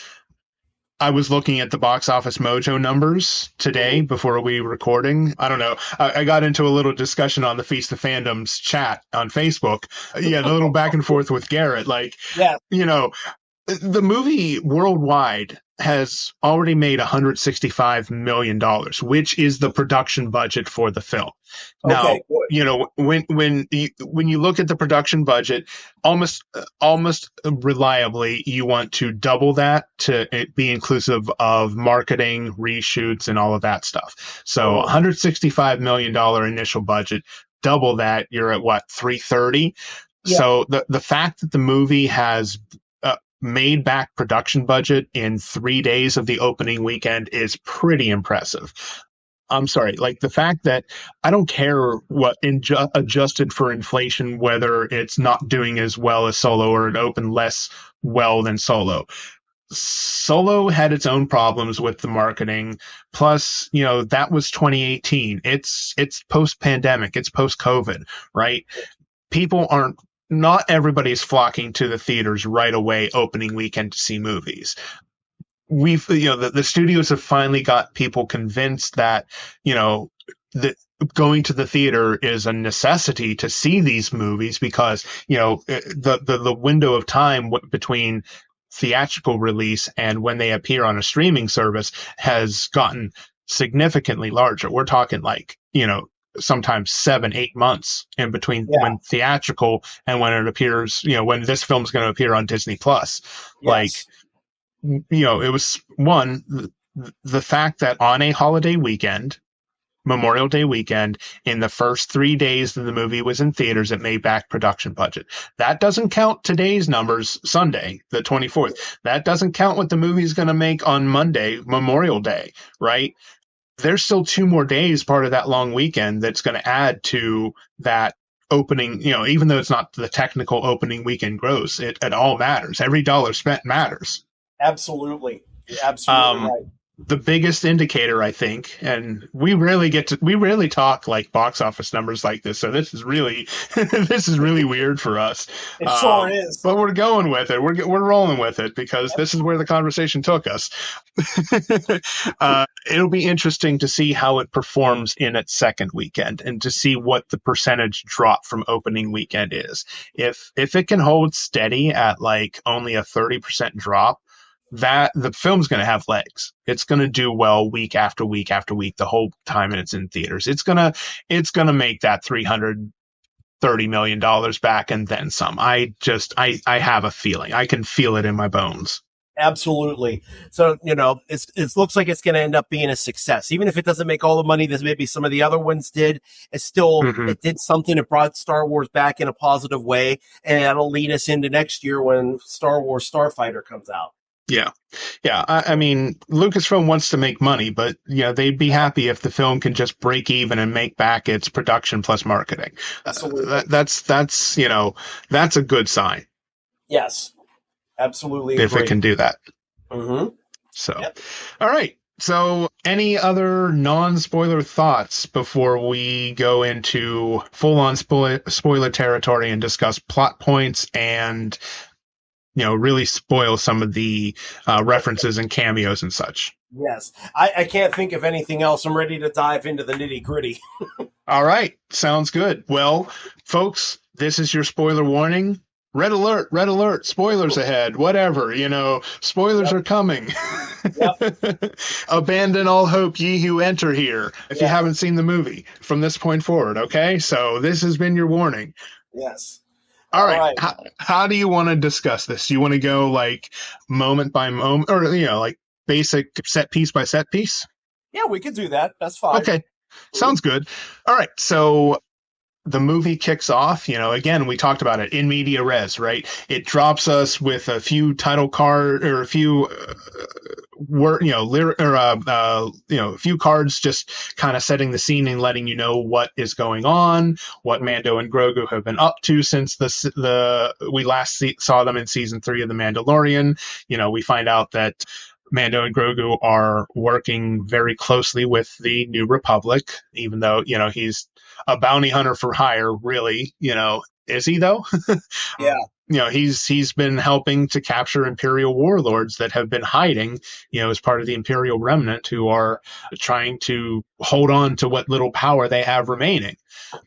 I was looking at the Box Office Mojo numbers today before we were recording. I don't know. I got into a little discussion on the Feast of Fandoms chat on Facebook. Yeah, a little back and forth with Garrett. The movie worldwide has already made $165 million, which is the production budget for the film. Now, when you look at the production budget, almost reliably, you want to double that to be inclusive of marketing, reshoots, and all of that stuff. So $165 million initial budget, double that, you're at what, 330? Yeah. So the fact that the movie has made back production budget in 3 days of the opening weekend is pretty impressive. I'm sorry, like the fact that I don't care what adjusted for inflation, whether it's not doing as well as Solo or it opened less well than Solo. Solo had its own problems with the marketing. Plus, that was 2018. It's post-pandemic. It's post-COVID, right? Not everybody's flocking to the theaters right away opening weekend to see movies. The studios have finally got people convinced that, that going to the theater is a necessity to see these movies because, the window of time between theatrical release and when they appear on a streaming service has gotten significantly larger. We're talking like, sometimes 7-8 months in between when theatrical and when it appears, when this film's going to appear on Disney Plus. Yes. It was the fact that on a holiday weekend, Memorial Day weekend, in the first 3 days that the movie was in theaters, it made back production budget. That doesn't count today's numbers, Sunday, the 24th. That doesn't count what the movie's going to make on Monday, Memorial Day, right? There's still 2 more days part of that long weekend that's going to add to that opening, even though it's not the technical opening weekend gross, it all matters. Every dollar spent matters. Absolutely. Absolutely right. The biggest indicator, I think, and we rarely talk like box office numbers like this, so this is really weird for us. It sure is. But we're going with it. We're rolling with it because this is where the conversation took us. It'll be interesting to see how it performs in its second weekend and to see what the percentage drop from opening weekend is. If it can hold steady at like only a 30% drop, that the film's going to have legs. It's going to do well week after week after week the whole time it's in theaters. It's going to make that $330 million back and then some. I have a feeling. I can feel it in my bones. Absolutely. So, it looks like it's going to end up being a success. Even if it doesn't make all the money that maybe some of the other ones did, it's still, it did something. It brought Star Wars back in a positive way, and that'll lead us into next year when Star Wars Starfighter comes out. Yeah. I mean, Lucasfilm wants to make money, but they'd be happy if the film can just break even and make back its production plus marketing. That's a good sign. Yes, absolutely. If agree. It can do that. So, All right. So, any other non-spoiler thoughts before we go into full-on spoiler territory and discuss plot points and really spoil some of the references and cameos and such? Yes. I can't think of anything else. I'm ready to dive into the nitty gritty. All right. Sounds good. Well, folks, this is your spoiler warning. Red alert, spoilers ahead, whatever, spoilers are coming. Abandon all hope, ye who enter here, if you haven't seen the movie from this point forward, okay? So this has been your warning. Yes. All right. How do you want to discuss this? Do you want to go like moment by moment, or, like basic set piece by set piece? Yeah, we could do that. That's fine. Okay. Sounds good. All right. So the movie kicks off, again, we talked about it in media res, right? It drops us with a few title card or a few a few cards just kind of setting the scene and letting you know what is going on, what Mando and Grogu have been up to since we last saw them in season 3 of The Mandalorian. We find out that Mando and Grogu are working very closely with the New Republic, even though, he's a bounty hunter for hire, really, is he though? Yeah. He's been helping to capture Imperial warlords that have been hiding, as part of the Imperial remnant, who are trying to hold on to what little power they have remaining.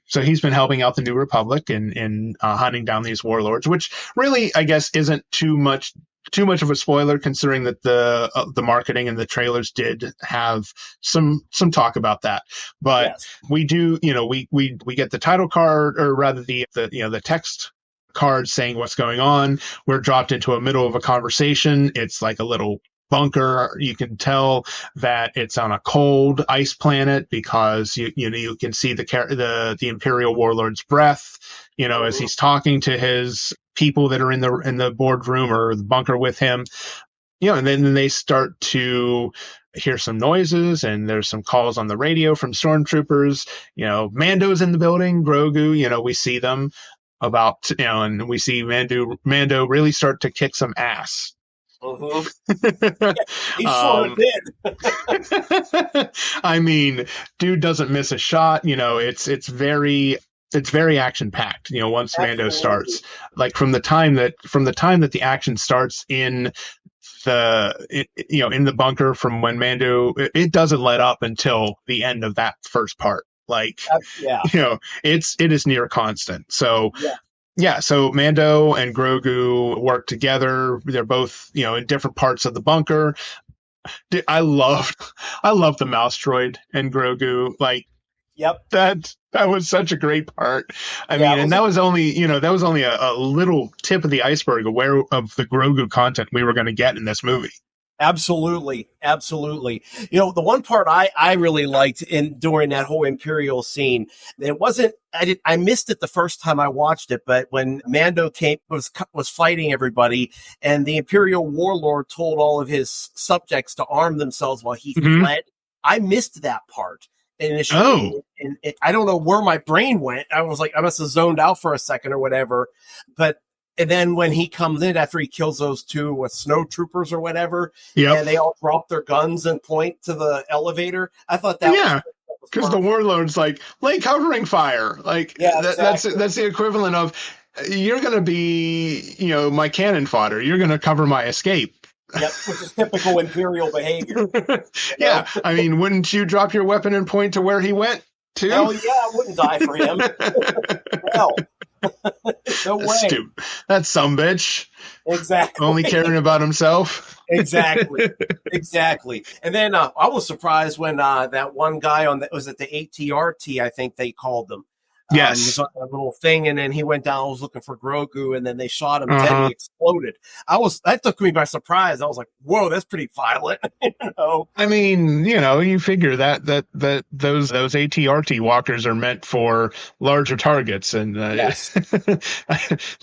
So he's been helping out the New Republic in hunting down these warlords, which really, I guess, isn't too much of a spoiler, considering that the marketing and the trailers did have some talk about that. But we do, we get the title card, or rather the text card saying what's going on. We're dropped into a middle of a conversation. It's like a little bunker. You can tell that it's on a cold ice planet because you can see the Imperial warlord's breath, as he's talking to his people that are in the boardroom or the bunker with him. And then they start to hear some noises, and there's some calls on the radio from stormtroopers. Mando's in the building, Grogu, we see them and we see Mando really start to kick some ass. Mm-hmm. He sure did. I mean, dude doesn't miss a shot. It's very action packed. Once Mando starts, like from the time that the action starts in the bunker, from when Mando, it doesn't let up until the end of that first part. Like, it is near constant. So. Yeah, so Mando and Grogu work together. They're both, in different parts of the bunker. I love the mouse droid and Grogu. Like, that was such a great part. I mean, and that was only a little tip of the iceberg of the Grogu content we were going to get in this movie. Absolutely. The one part I really liked during that whole Imperial scene, I missed it the first time I watched it, but when Mando was fighting everybody, and the Imperial warlord told all of his subjects to arm themselves while he fled, I missed that part initially. And I don't know where my brain went. I was like, I must have zoned out for a second or whatever, and then when he comes in after he kills those two snow troopers or whatever, and they all drop their guns and point to the elevator, I thought that was because the warlord's like, lay covering fire. Like, exactly. That's the equivalent of, you're going to be, my cannon fodder. You're going to cover my escape. Yep, which is typical Imperial behavior. Yeah, I mean, wouldn't you drop your weapon and point to where he went to? Hell yeah, I wouldn't die for him. Hell. No way. That sumbitch. Exactly. Only caring about himself. Exactly. And then I was surprised when that one guy was it the ATRT, I think they called them. Yes. Was on a little thing, and then he went down, was looking for Grogu, and then they shot him, and he exploded. That took me by surprise. I was like, whoa, that's pretty violent. I mean, you figure that those ATRT walkers are meant for larger targets, and the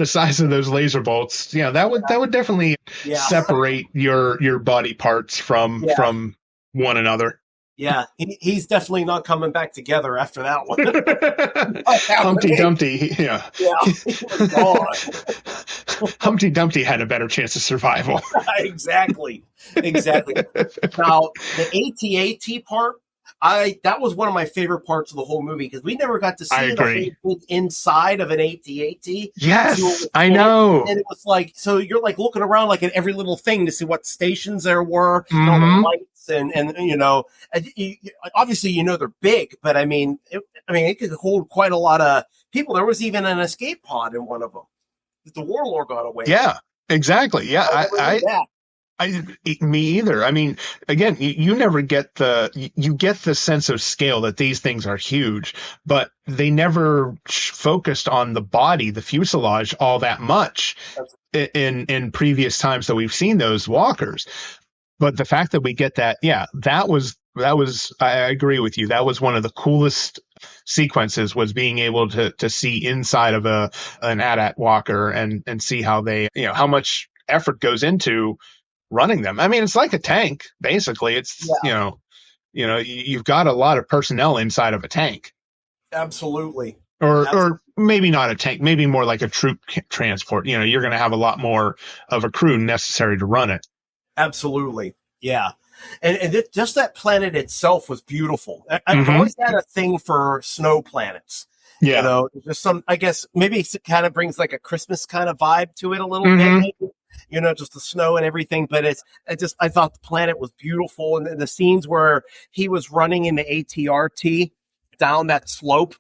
size of those laser bolts, that would definitely separate your body parts from one another. Yeah, he's definitely not coming back together after that one. Humpty Dumpty, yeah. God. Humpty Dumpty had a better chance of survival. Exactly. Now, the AT-AT part, that was one of my favorite parts of the whole movie, because we never got to see the whole inside of an AT-AT. Yes, so I know. And it was like, so you're like looking around like at every little thing to see what stations there were, all the lights and obviously they're big, but I mean it could hold quite a lot of people. There was even an escape pod in one of them that the warlord got away. Yeah, exactly. Yeah, me either. I mean, again, you never get you get the sense of scale that these things are huge, but they never focused on the body, the fuselage, all that much in previous times that we've seen those walkers. But the fact that we get that, that was I agree with you. That was one of the coolest sequences, was being able to see inside of an AT-AT walker and see how they, how much effort goes into running them. I mean, it's like a tank, basically. It's, you've got a lot of personnel inside of a tank. Absolutely. Or maybe not a tank, maybe more like a troop transport. You're going to have a lot more of a crew necessary to run it. Absolutely. Yeah. And just that planet itself was beautiful. I've always had a thing for snow planets. Yeah. Just some, I guess maybe it kind of brings like a Christmas kind of vibe to it a little bit. Maybe. Just the snow and everything. But I thought the planet was beautiful. And the scenes where he was running in the ATRT down that slope.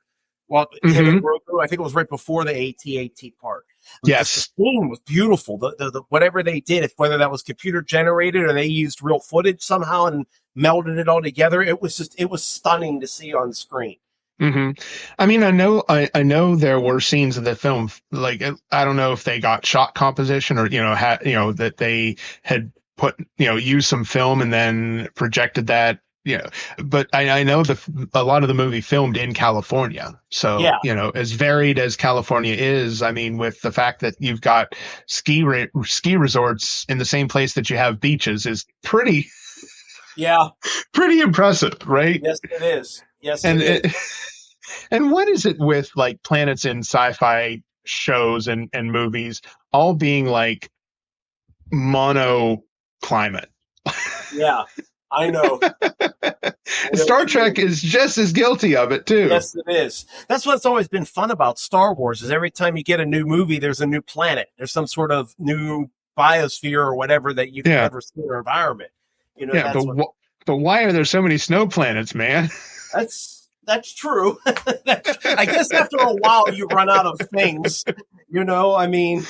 Well, him and Grogu, I think it was right before the AT-AT part. Yes. The scene was beautiful. The whatever they did, whether that was computer generated or they used real footage somehow and melded it all together, it was stunning to see on screen. I mean, I know there were scenes of the film, like, I don't know if they got shot composition or, that they had put, used some film and then projected that. But I know a lot of the movie filmed in California. So, as varied as California is, I mean, with the fact that you've got ski resorts in the same place that you have beaches is pretty impressive, right? Yes, it is. Yes, and what is it with like planets in sci-fi shows and movies all being like mono climate? Yeah. I know. Star Trek is just as guilty of it too. Yes, it is. That's what's always been fun about Star Wars, is every time you get a new movie, there's a new planet. There's some sort of new biosphere or whatever that you can never see in your environment. But why are there so many snow planets, man? That's true. I guess after a while you run out of things. I mean,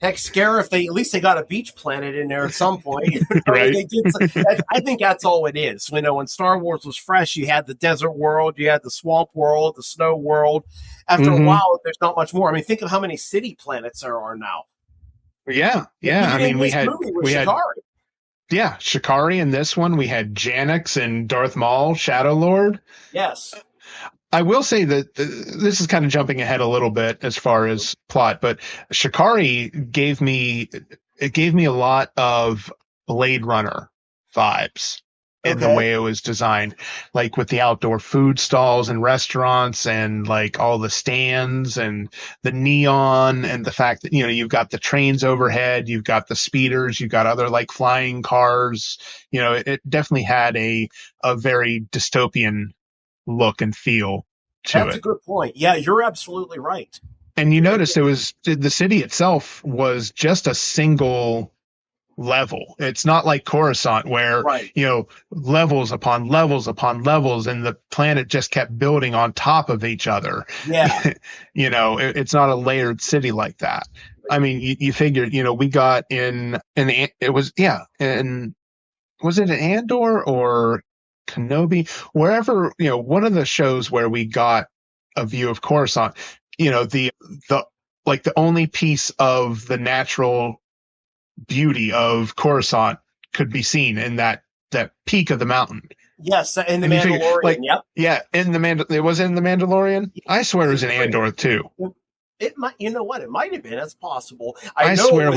heck, scare if at least they got a beach planet in there at some point. Right. I think that's all it is. When Star Wars was fresh, you had the desert world, you had the swamp world, the snow world. After a while, there's not much more. I mean, think of how many city planets there are now. Yeah. I mean, we had Shikari in this one. We had Janix and Darth Maul, Shadow Lord. Yes. I will say that this is kind of jumping ahead a little bit as far as plot, but Shikari gave me a lot of Blade Runner vibes in the way it was designed, like with the outdoor food stalls and restaurants and like all the stands and the neon and the fact that, you've got the trains overhead, you've got the speeders, you've got other like flying cars. It definitely had a very dystopian look and feel to it. That's a good point. Yeah, you're absolutely right. And you notice the city itself was just a single level. It's not like Coruscant where, levels upon levels upon levels and the planet just kept building on top of each other. Yeah. It's not a layered city like that. I mean, you figured, we got was it an Andor or Kenobi, wherever, one of the shows where we got a view of Coruscant, the only piece of the natural beauty of Coruscant could be seen in that peak of the mountain. Yes, in the Mandalorian. It was in the Mandalorian. I swear it was in Andor too. It might, it might have been. That's possible. I swear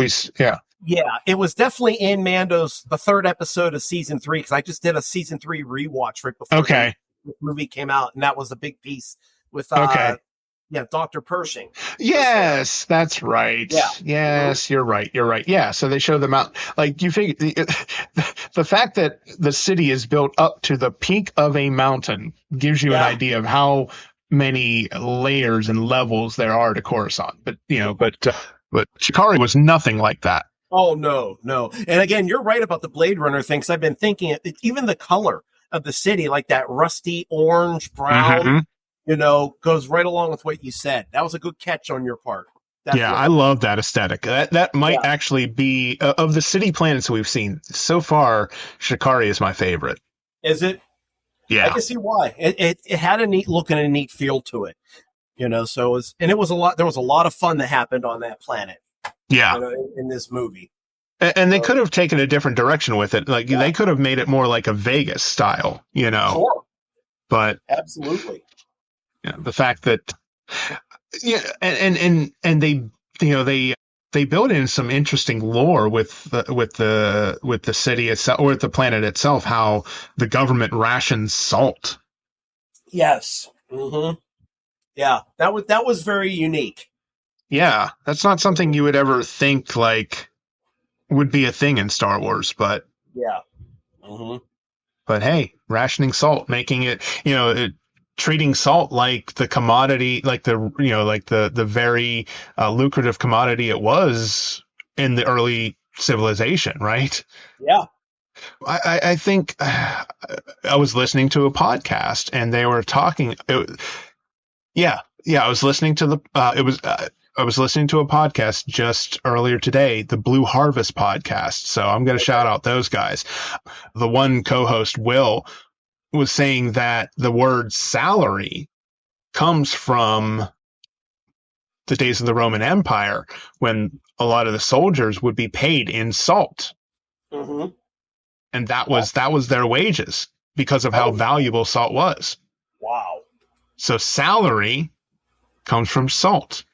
Yeah, it was definitely in Mando's, the third episode of season 3, because I just did a season 3 rewatch right before the movie came out, and that was a big piece with Dr. Pershing. Yes, that's right. Yeah. Yes, you're right. Yeah, so they show them out. Like, you figure the fact that the city is built up to the peak of a mountain gives you an idea of how many layers and levels there are to Coruscant. But Shikari was nothing like that. Oh, no, no. And again, you're right about the Blade Runner thing, because I've been thinking, even the color of the city, like that rusty orange, brown, goes right along with what you said. That was a good catch on your part. Definitely. Yeah, I love that aesthetic. That might actually be, of the city planets we've seen so far, Shikari is my favorite. Is it? Yeah. I can see why. It had a neat look and a neat feel to it. So it was a lot. There was a lot of fun that happened on that planet. Yeah. In this movie. And they could have taken a different direction with it. Like they could have made it more like a Vegas style, Sure. But absolutely. Yeah, the fact that and they build in some interesting lore with the city itself, or with the planet itself, how the government rations salt. Yes. Mm-hmm. Yeah, that was very unique. Yeah, that's not something you would ever think like would be a thing in Star Wars, but yeah. Mm-hmm. But hey, rationing salt, making it, treating salt like the commodity, like the very lucrative commodity it was in the early civilization, right? Yeah. I think I was listening to a podcast and they were talking. I was listening to I was listening to a podcast just earlier today, the Blue Harvest podcast. So I'm going to shout out those guys. The one co-host, Will, was saying that the word salary comes from the days of the Roman Empire, when a lot of the soldiers would be paid in salt. Mm-hmm. And that was their wages because of how valuable salt was. Wow. So salary comes from salt.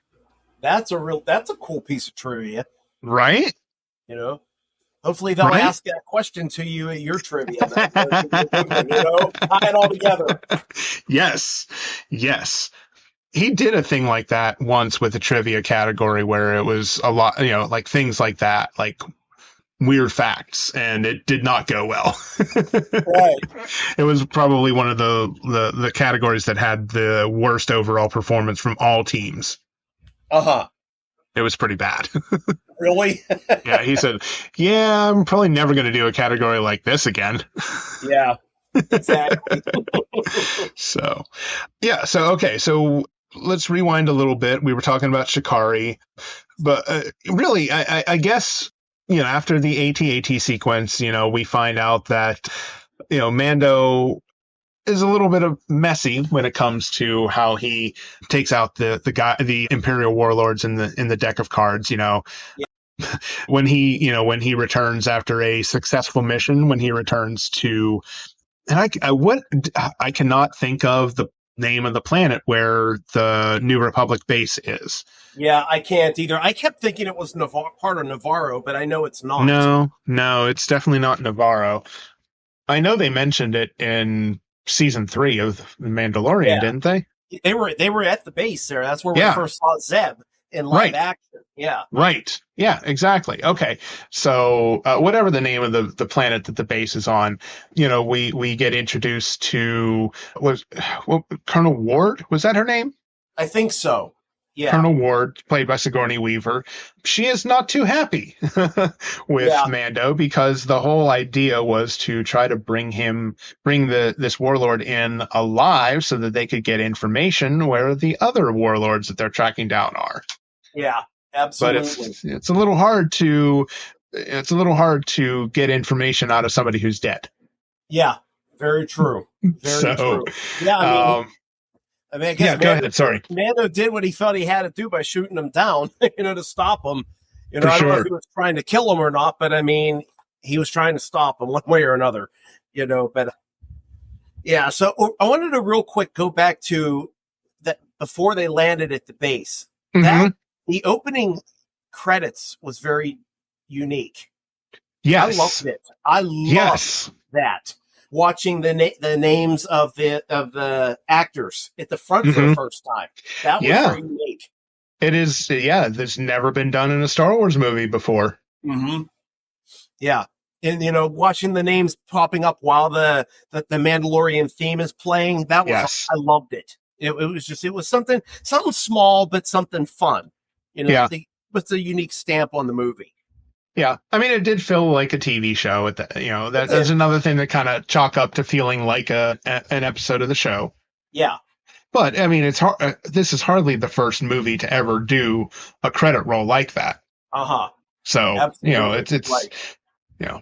That's a cool piece of trivia. Right? Hopefully they'll ask that question to you at your trivia. Tie it all together. Yes. He did a thing like that once with a trivia category where it was a lot, like things like that, like weird facts, and it did not go well. Right. It was probably one of the categories that had the worst overall performance from all teams. Uh-huh. It was pretty bad. Really? Yeah, he said, "Yeah, I'm probably never going to do a category like this again." Yeah, exactly. So okay, so let's rewind a little bit. We were talking about Shikari, but really, I guess, after the AT-AT sequence, we find out that, Mando is a little bit of messy when it comes to how he takes out the Imperial warlords in the deck of cards. Yeah. When he returns after a successful mission, when he returns to, and I cannot think of the name of the planet where the New Republic base is. Yeah, I can't either. I kept thinking it was part of Navarro, but I know it's not. No, it's definitely not Navarro. I know they mentioned it in season 3 of The Mandalorian, didn't they? They were at the base there. That's where we first saw Zeb in live action. Yeah. Right. Yeah, exactly. Okay. So whatever the name of the planet that the base is on, we get introduced to Colonel Ward. Was that her name? I think so. Yeah. Colonel Ward, played by Sigourney Weaver. She is not too happy with Mando, because the whole idea was to try to bring this warlord in alive so that they could get information where the other warlords that they're tracking down are. Yeah, absolutely. But it's a little hard to get information out of somebody who's dead. Yeah, very true. Very true. Yeah, I mean, I guess go ahead. Sorry. Mando did what he felt he had to do by shooting him down, to stop him. I don't know if he was trying to kill him or not, but I mean, he was trying to stop him one way or another, but yeah. So I wanted to real quick go back to that before they landed at the base. Mm-hmm. That the opening credits was very unique. Yes. I loved it. I loved that. Watching the names of the actors at the front for the first time. That was very unique. It is, that's never been done in a Star Wars movie before. Mm-hmm. Yeah. And, watching the names popping up while the Mandalorian theme is playing, that was, I loved it. It was something small, but something fun. With a unique stamp on the movie. Yeah, I mean, it did feel like a TV show. That's another thing that kind of chalk up to feeling like an episode of the show. Yeah. But I mean, it's hard. This is hardly the first movie to ever do a credit roll like that. So Absolutely. it's right.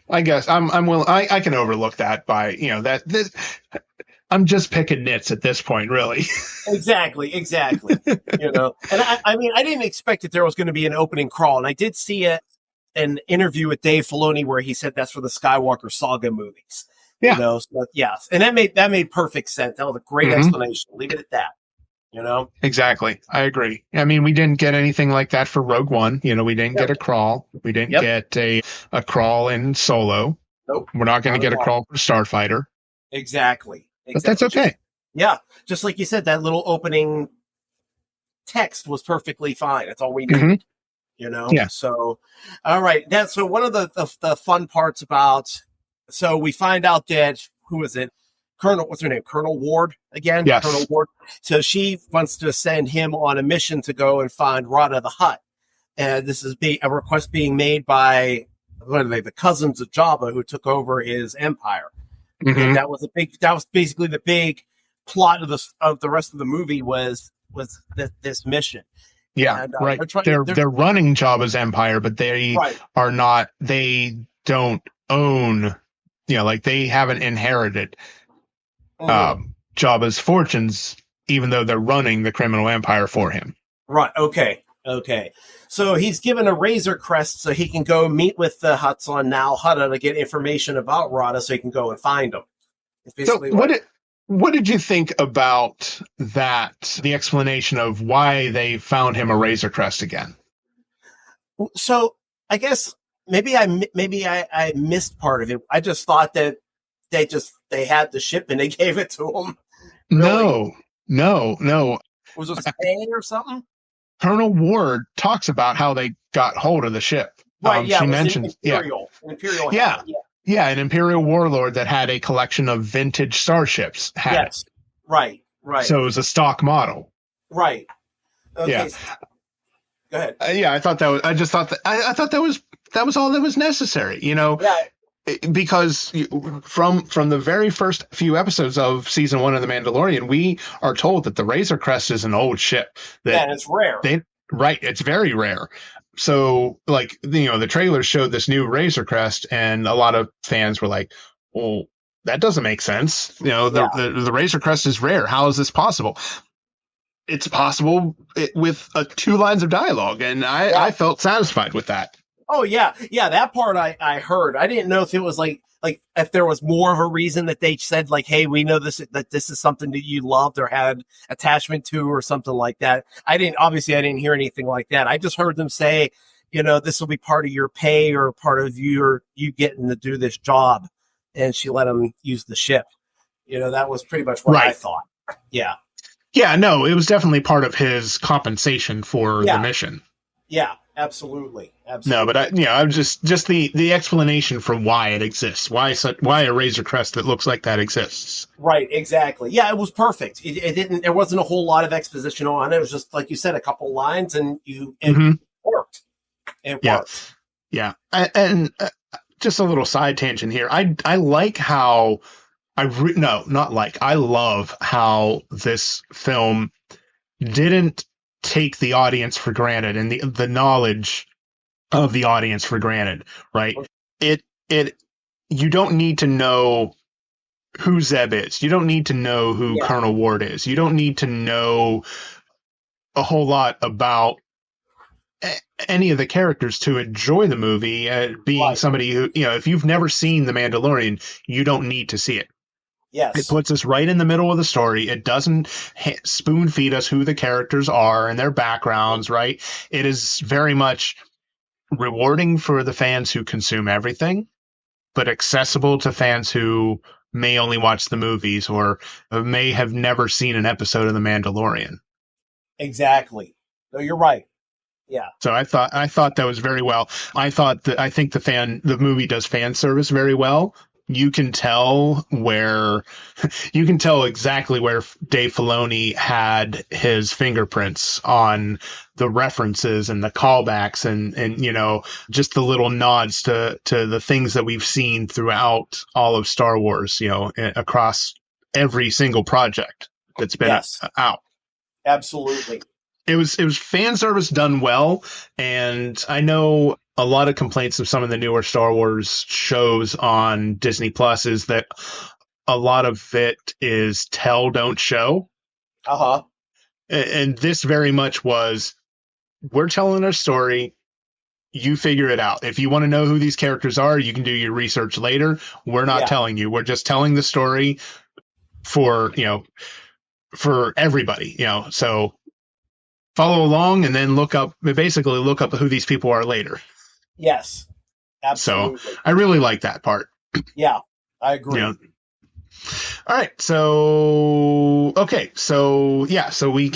I guess I'm willing. I can overlook that by I'm just picking nits at this point, really. Exactly. And I mean, I didn't expect that there was going to be an opening crawl, and I did see an interview with Dave Filoni where he said that's for the Skywalker saga movies. Yeah. So, yes, and that made perfect sense. That was a great explanation. Leave it at that. Exactly. I agree. I mean, we didn't get anything like that for Rogue One. We didn't get a crawl. We didn't get a crawl in Solo. Nope. We're not going to get a crawl for Starfighter. Exactly. But that's okay. Just like you said, that little opening text was perfectly fine. That's all we needed. Yeah. So, all right. So one of the fun parts about, so we find out that, who is it? What's her name? Colonel Ward again? Yes. Colonel Ward. So she wants to send him on a mission to go and find Rada the Hutt. And this is a request being made by, the cousins of Jabba who took over his empire. And that was basically the big plot of the rest of the movie was this mission. Yeah, and, right. They're running Jabba's empire, but they are not. They don't own. They haven't inherited Jabba's fortunes, even though they're running the criminal empire for him. Right. Okay. So he's given a Razor Crest so he can go meet with the Hutts on Nal Hutta to get information about Rada, so he can go and find them. So what did you think about that? The explanation of why they found him a Razor Crest again. So I guess maybe I missed part of it. I just thought that they had the ship and they gave it to him. Really? No. Was it pay or something? Colonel Ward talks about how they got hold of the ship. Right. She mentions Imperial. Yeah, an Imperial warlord that had a collection of vintage starships. Yes. Right. So it was a stock model. Right. Okay. Yeah. Go ahead. I thought that was. I just thought that. I thought that was all that was necessary. Yeah. Because from the very first few episodes of season 1 of The Mandalorian, we are told that the Razor Crest is an old ship. It's rare. It's very rare. So, the trailers showed this new Razor Crest, and a lot of fans were like, well, that doesn't make sense. The Razor Crest is rare. How is this possible? It's possible with 2 lines of dialogue, and I felt satisfied with that. Oh, yeah. Yeah, that part I heard. I didn't know if it was like if there was more of a reason that they said, hey, we know this is something that you loved or had attachment to or something like that. I didn't hear anything like that. I just heard them say, this will be part of your pay or part of you getting to do this job. And she let him use the ship. That was pretty much what I thought. Yeah. Yeah, no, it was definitely part of his compensation for the mission. Yeah. Absolutely. No, but I'm just the explanation for why it exists, why a Razor Crest that looks like that exists. Right, exactly. Yeah, it was perfect. There wasn't a whole lot of exposition on it. It was just like you said, a couple lines, and it worked. It worked. Yeah. And just a little side tangent here. I like how I love how this film didn't take the audience for granted and the knowledge of the audience for granted, right? You don't need to know who Zeb is. You don't need to know who Colonel Ward is. You don't need to know a whole lot about any of the characters to enjoy the movie. Being somebody who, if you've never seen The Mandalorian, you don't need to see it. Yes. It puts us right in the middle of the story. It doesn't spoon feed us who the characters are and their backgrounds, right? It is very much rewarding for the fans who consume everything, but accessible to fans who may only watch the movies or may have never seen an episode of The Mandalorian. Exactly. No, you're right. Yeah. So I thought that was very well. I think the movie does fan service very well. you can tell exactly where Dave Filoni had his fingerprints on the references and the callbacks and just the little nods to the things that we've seen throughout all of Star Wars, across every single project that's been out. Absolutely. It was fan service done well, and I know a lot of complaints of some of the newer Star Wars shows on Disney Plus is that a lot of it is tell, don't show. Uh-huh. And this very much was, we're telling our story. You figure it out. If you want to know who these characters are, you can do your research later. We're not telling you. We're just telling the story for everybody, so follow along and then look up who these people are later. Yes, absolutely. So I really like that part. Yeah, I agree. All right. So, okay. So we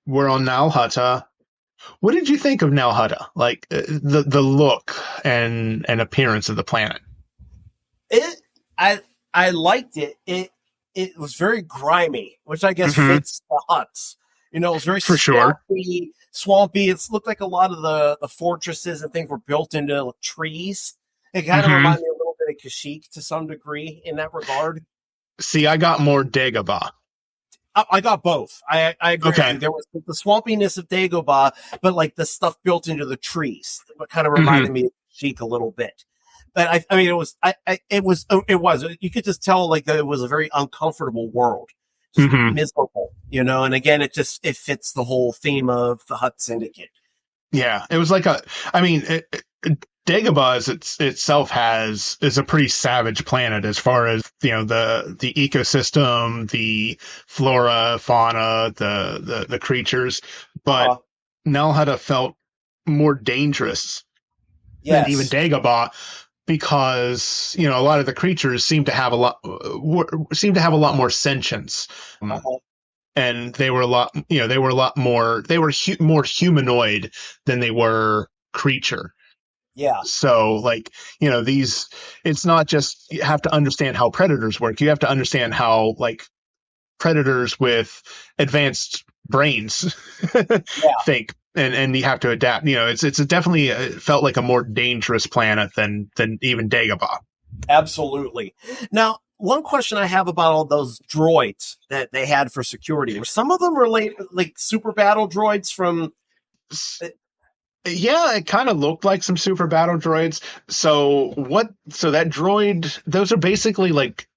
we're on Nal Hutta. What did you think of Nal Hutta? Like the look and appearance of the planet? I liked it. It was very grimy, which I guess fits the huts. It was very swampy. It looked like a lot of the fortresses and things were built into trees. It kind of reminded me a little bit of Kashyyyk to some degree in that regard. See, I got more Dagobah. I got both. I agree. Okay. With you. There was the swampiness of Dagobah, but like the stuff built into the trees, what kind of reminded me of Kashyyyk a little bit. But I mean, it was. You could just tell like that it was a very uncomfortable world, just miserable, and again, it fits the whole theme of the Hutt Syndicate. Yeah, it was like Dagobah itself is a pretty savage planet as far as the ecosystem, the flora, fauna, the creatures, but Nal Hutta felt more dangerous than even Dagobah. Because a lot of the creatures seem to have a lot more sentience, and they were more humanoid than they were creature. Yeah. So it's not just you have to understand how predators work. You have to understand how predators with advanced brains think. And you have to adapt. It's definitely felt like a more dangerous planet than even Dagobah. Absolutely. Now, one question I have about all those droids that they had for security, were some of them like super battle droids from? Yeah, it kind of looked like some super battle droids. So that droid? Those are basically like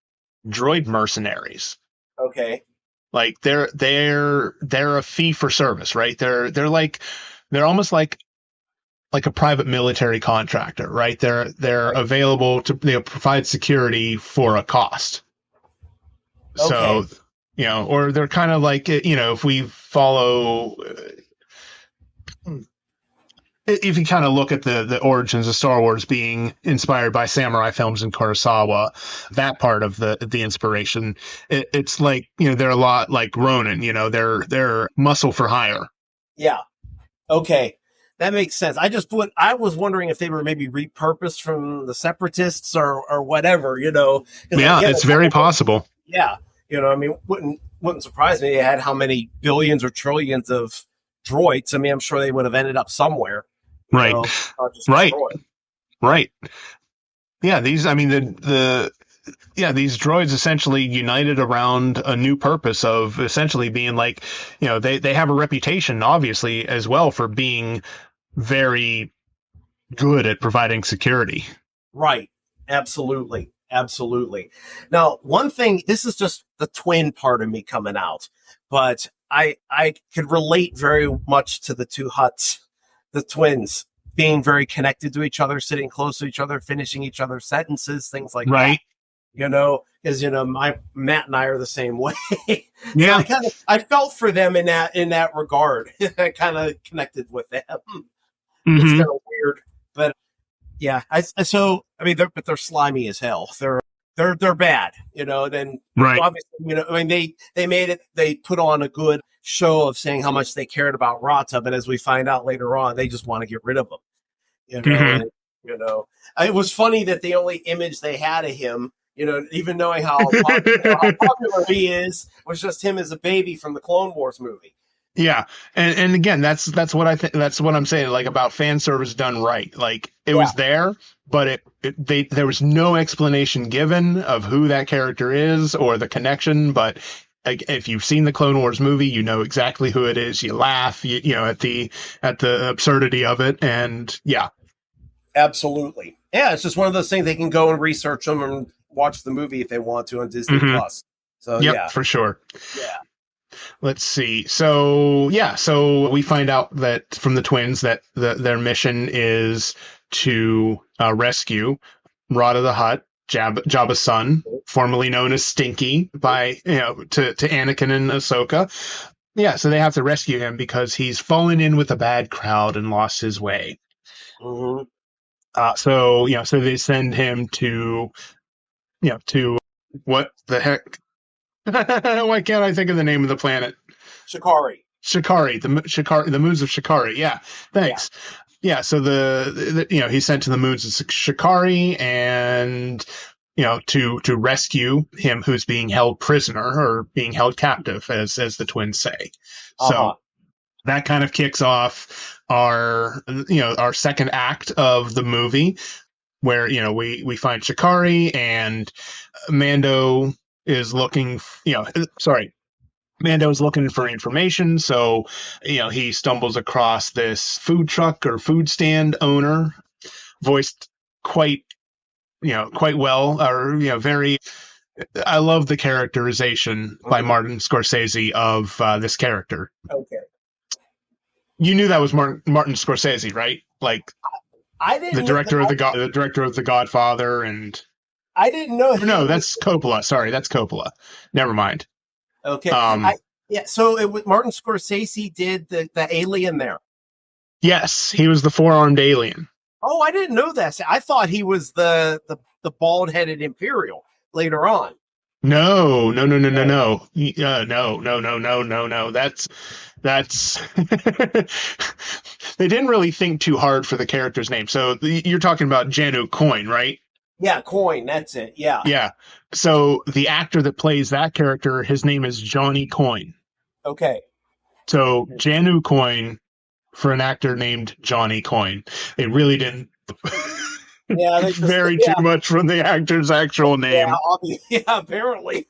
droid mercenaries. Okay. Like they're a fee for service, right? They're almost like a private military contractor, right? They're available to provide security for a cost. Okay. So, or they're kind of like, if we follow, if you kind of look at the origins of Star Wars being inspired by samurai films in Kurosawa, that part of the inspiration, it's like, they're a lot like Ronin, they're muscle for hire. Yeah. Okay. That makes sense. I was wondering if they were maybe repurposed from the Separatists or whatever, Yeah, it's very possible. Yeah. Wouldn't surprise me. They had how many billions or trillions of droids. I mean, I'm sure they would have ended up somewhere. Right. Right. Yeah. These droids essentially united around a new purpose of essentially being like, they have a reputation, obviously, as well for being very good at providing security. Right. Absolutely. Now, one thing, this is just the twin part of me coming out, but I could relate very much to the two Hutts, the twins, being very connected to each other, sitting close to each other, finishing each other's sentences, things like that. Because Matt and I are the same way. Yeah, so I felt for them in that regard. I kind of connected with them. It's kind of weird, but yeah. They're slimy as hell. They're bad. Then right. Obviously, they made it. They put on a good show of saying how much they cared about Rata, but as we find out later on, they just want to get rid of them. You know, it was funny that the only image they had of him, you know, even knowing how popular he is, was just him as a baby from the Clone Wars movie. Yeah, and again, that's what I think. That's what I'm saying. Like about fan service done right. Like it was there, but there was no explanation given of who that character is or the connection. But like, if you've seen the Clone Wars movie, you know exactly who it is. You laugh, you know, at the absurdity of it, and yeah. Absolutely. Yeah, it's just one of those things they can go and research them and watch the movie if they want to on Disney Plus. So yep, for sure. Yeah. Let's see. So we find out that from the twins that their mission is to rescue Rada the Hutt, Jabba's son, formerly known as Stinky by to Anakin and Ahsoka. Yeah, so they have to rescue him because he's fallen in with a bad crowd and lost his way. Mm-hmm. So they send him to what the heck? Why can't I think of the name of the planet? Shikari, the moons of Shikari. Yeah, thanks. Yeah, so the he's sent to the moons of Shikari and to rescue him who's being held prisoner or being held captive, as the twins say. So that kind of kicks off our second act of the movie, where we find Shikari and Mando is looking. Mando is looking for information, so he stumbles across this food truck or food stand owner, voiced quite well, or very. I love the characterization by Martin Scorsese of this character. Okay. You knew that was Martin Scorsese, right? Like, I didn't. The director of The Godfather, and I didn't know. No, that's Coppola. Sorry, that's Coppola. Never mind. Okay. So it was Martin Scorsese did the alien there. Yes, he was the four-armed alien. Oh, I didn't know that. I thought he was the bald-headed Imperial later on. No. No. That's they didn't really think too hard for the character's name. So you're talking about Janu Coin, right? Yeah, Coin. That's it. Yeah. Yeah. So the actor that plays that character, his name is Johnny Coin. Okay. So Janu Coin for an actor named Johnny Coin. They really didn't vary too much from the actor's actual name. Yeah, apparently.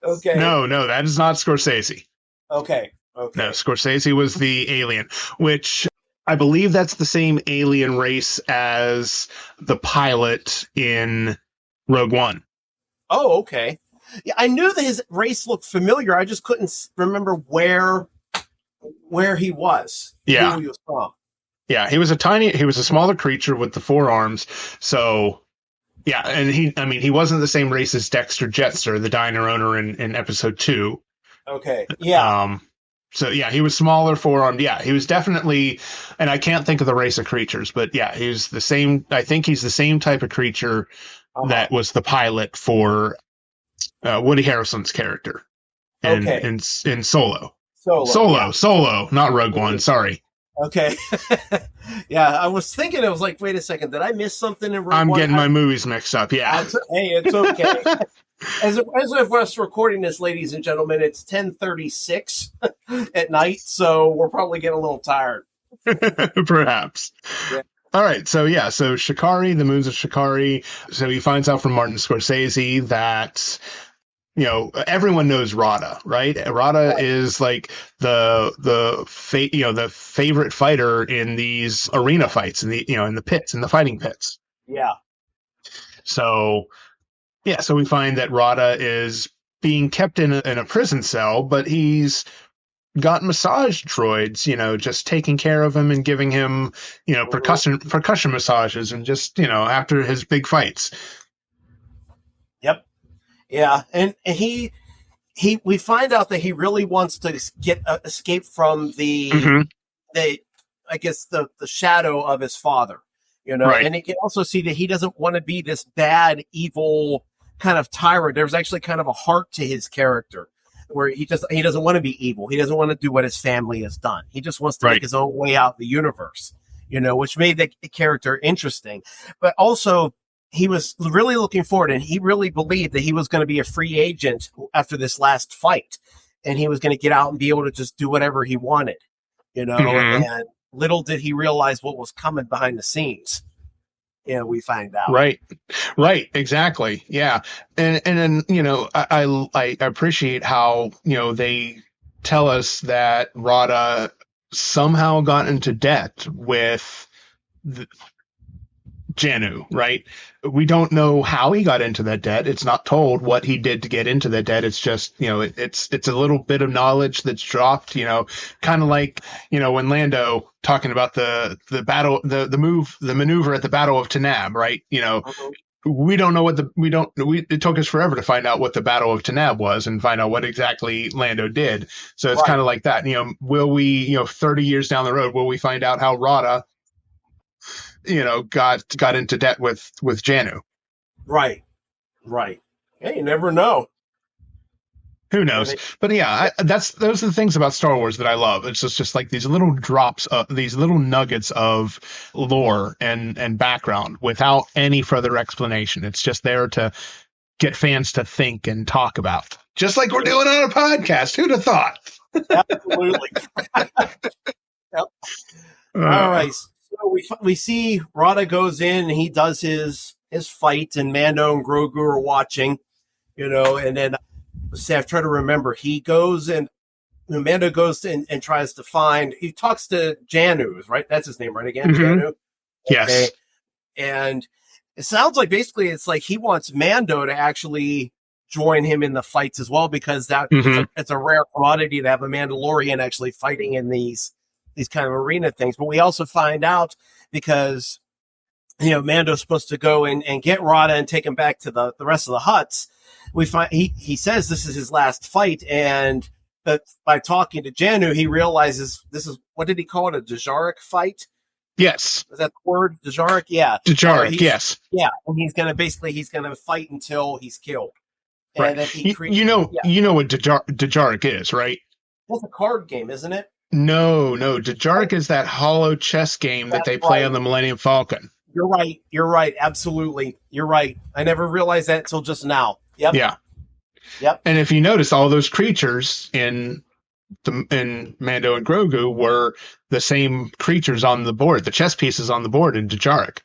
Okay. No, that is not Scorsese. Okay. No, Scorsese was the alien, which I believe that's the same alien race as the pilot in Rogue One. Oh, okay. Yeah, I knew that his race looked familiar. I just couldn't remember where he was. Yeah. Who he was from. Yeah, he was a smaller creature with the four arms. So, yeah, and he wasn't the same race as Dexter Jetster, the diner owner in episode 2. Okay. Yeah. So yeah, he was smaller, four-armed. Yeah, he was definitely, and I can't think of the race of creatures, but yeah, he's the same. I think he's the same type of creature that was the pilot for Woody Harrelson's character in Solo. Solo, not Rogue One. Sorry. Okay. Yeah, I was thinking. I was like, wait a second, did I miss something in Rogue One? I'm getting my movies mixed up. Yeah. Hey, it's okay. As of us recording this, ladies and gentlemen, it's 10:36 at night, so we're probably getting a little tired. Perhaps. Yeah. All right, so Shikari, the moons of Shikari. So he finds out from Martin Scorsese that everyone knows Rada, right? Rada is like the favorite fighter in these arena fights, in the pits, in the fighting pits. Yeah. So. Yeah, so we find that Rada is being kept in a prison cell, but he's got massage droids, just taking care of him and giving him, percussion massages, and just, after his big fights. Yep. Yeah, and we find out that he really wants to escape from the shadow of his father, right. And you can also see that he doesn't want to be this bad, evil kind of tyrant. There's actually kind of a heart to his character where he doesn't want to be evil. He doesn't want to do what his family has done. He just wants to make his own way out in the universe, which made the character interesting. But also, he was really looking forward, and he really believed that he was going to be a free agent after this last fight, and he was going to get out and be able to just do whatever he wanted, and little did he realize what was coming behind the scenes. We find out. Right. Exactly. Yeah. And then, I appreciate how, they tell us that Rada somehow got into debt with Janu, right? We don't know how he got into that debt. It's not told what he did to get into that debt. It's just, it's a little bit of knowledge that's dropped, kind of like, when Lando talking about the battle, the maneuver at the Battle of Tanab, right? We don't know it took us forever to find out what the Battle of Tanab was and find out what exactly Lando did. So it's kind of like that, will we, 30 years down the road, will we find out how Rada, got into debt with Janu? Right. Yeah, you never know. Who knows? But yeah, those are the things about Star Wars that I love. It's just like these little drops of these little nuggets of lore and background without any further explanation. It's just there to get fans to think and talk about. Just like we're doing on a podcast. Who'd have thought? Absolutely. Yep. All right. So we see Rada goes in and he does his fight, and Mando and Grogu are watching, and then I've tried to remember. He goes and Mando goes and tries to find. He talks to Janu, right? That's his name, right? Again, Janu. Yes. Okay. And it sounds like basically it's like he wants Mando to actually join him in the fights as well, because it's a rare commodity to have a Mandalorian actually fighting in these kind of arena things. But we also find out, because Mando's supposed to go and get Rada and take him back to the rest of the Hutts. We find he says this is his last fight, and that by talking to Janu, he realizes this is, what did he call it, a Djarik fight? Yes. Is that the word? Djarik? Yeah. Djarik, yes. Yeah. And he's gonna fight until he's killed. Right. And you know what Djarik is, right? That's a card game, isn't it? No. Djarik is that hollow chess game that they play on the Millennium Falcon. You're right. Absolutely. You're right. I never realized that until just now. Yep. Yeah. Yep. And if you notice, all those creatures in Mando and Grogu were the same creatures on the board, the chess pieces on the board in Djarik.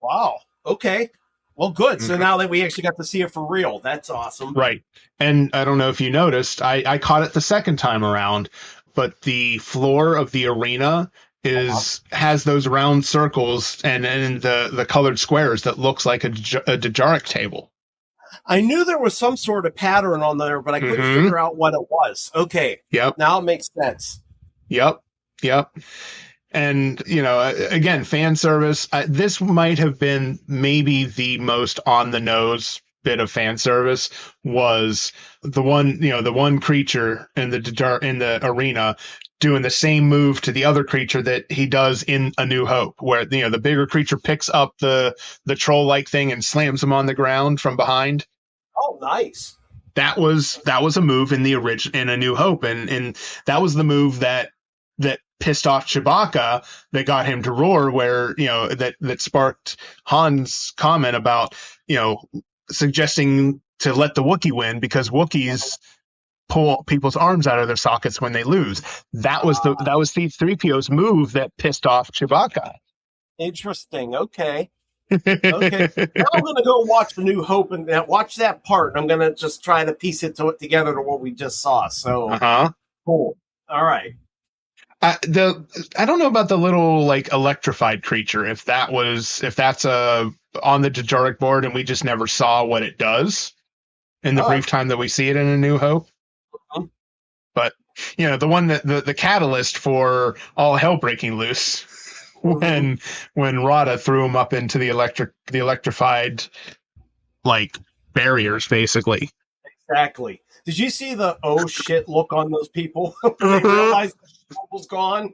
Wow. Okay. Well, good. So now that we actually got to see it for real, that's awesome. Right. And I don't know if you noticed, I caught it the second time around, but the floor of the arena has those round circles and the colored squares that looks like a Djarik table. I knew there was some sort of pattern on there, but I couldn't figure out what it was. Okay. Yep. Now it makes sense. Yep. And, again, fan service. This might have been maybe the most on the nose bit of fan service, was the one creature in the arena doing the same move to the other creature that he does in A New Hope, where the bigger creature picks up the troll-like thing and slams him on the ground from behind. Oh, nice. That was a move in in A New Hope, and that was the move that pissed off Chewbacca, that got him to roar, where that sparked Han's comment about suggesting to let the Wookiee win, because Wookiees pull people's arms out of their sockets when they lose. That was C-3PO's move that pissed off Chewbacca. Interesting. Okay. Now I'm going to go watch The New Hope and watch that part. I'm going to just try to piece it together to what we just saw. So cool. All right. I don't know about the little electrified creature, if that's on the Djarik board and we just never saw what it does in the brief time that we see it in A New Hope. But the one that the catalyst for all hell breaking loose when Rada threw him up into the electrified barriers, basically. Exactly. Did you see the oh shit look on those people when they realized the ship was gone?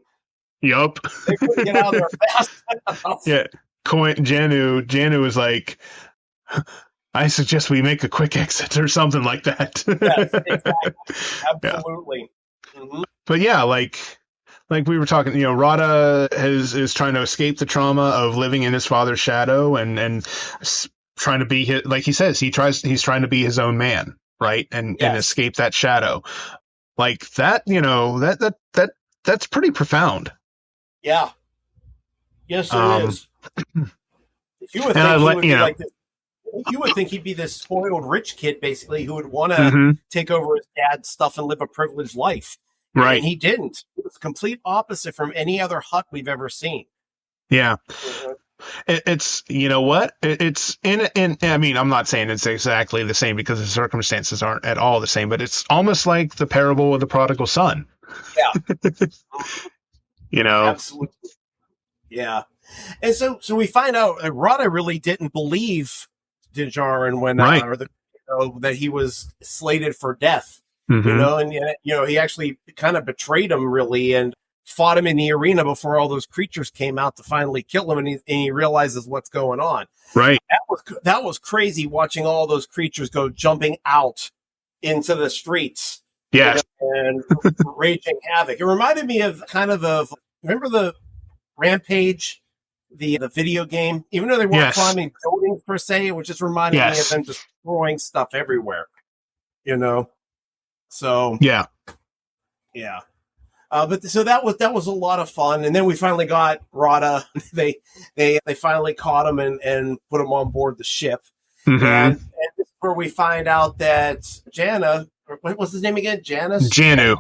Yup. They couldn't get out of there fast enough. Yeah. Janu was like, I suggest we make a quick exit or something like that. Yes, exactly. Absolutely. Yeah. But yeah, like we were talking, Rada is trying to escape the trauma of living in his father's shadow and trying to be like he says, he's trying to be his own man, right? And escape that shadow. Like that, that's pretty profound. Yeah. Yes, it is. You would think he would be like this. You would think he'd be this spoiled rich kid, basically, who would want to take over his dad's stuff and live a privileged life. Right. And he didn't. It was the complete opposite from any other Hutt we've ever seen. Yeah. It's, you know what? It's I mean, I'm not saying it's exactly the same because the circumstances aren't at all the same, but it's almost like the parable of the prodigal son. Yeah. Absolutely. Yeah. And so we find out Rada really didn't believe Din Djarin when that he was slated for death. And he actually kind of betrayed him really and fought him in the arena before all those creatures came out to finally kill him, and he realizes what's going on. Right. That was crazy watching all those creatures go jumping out into the streets. Yeah. And raging havoc. It reminded me of remember the Rampage, the video game? Even though they weren't climbing buildings per se, it was just reminding me of them destroying stuff everywhere. So yeah. But that was a lot of fun, and then we finally got Rada. They finally caught him and put him on board the ship, and this is where we find out that Jana, what was his name again? Janu.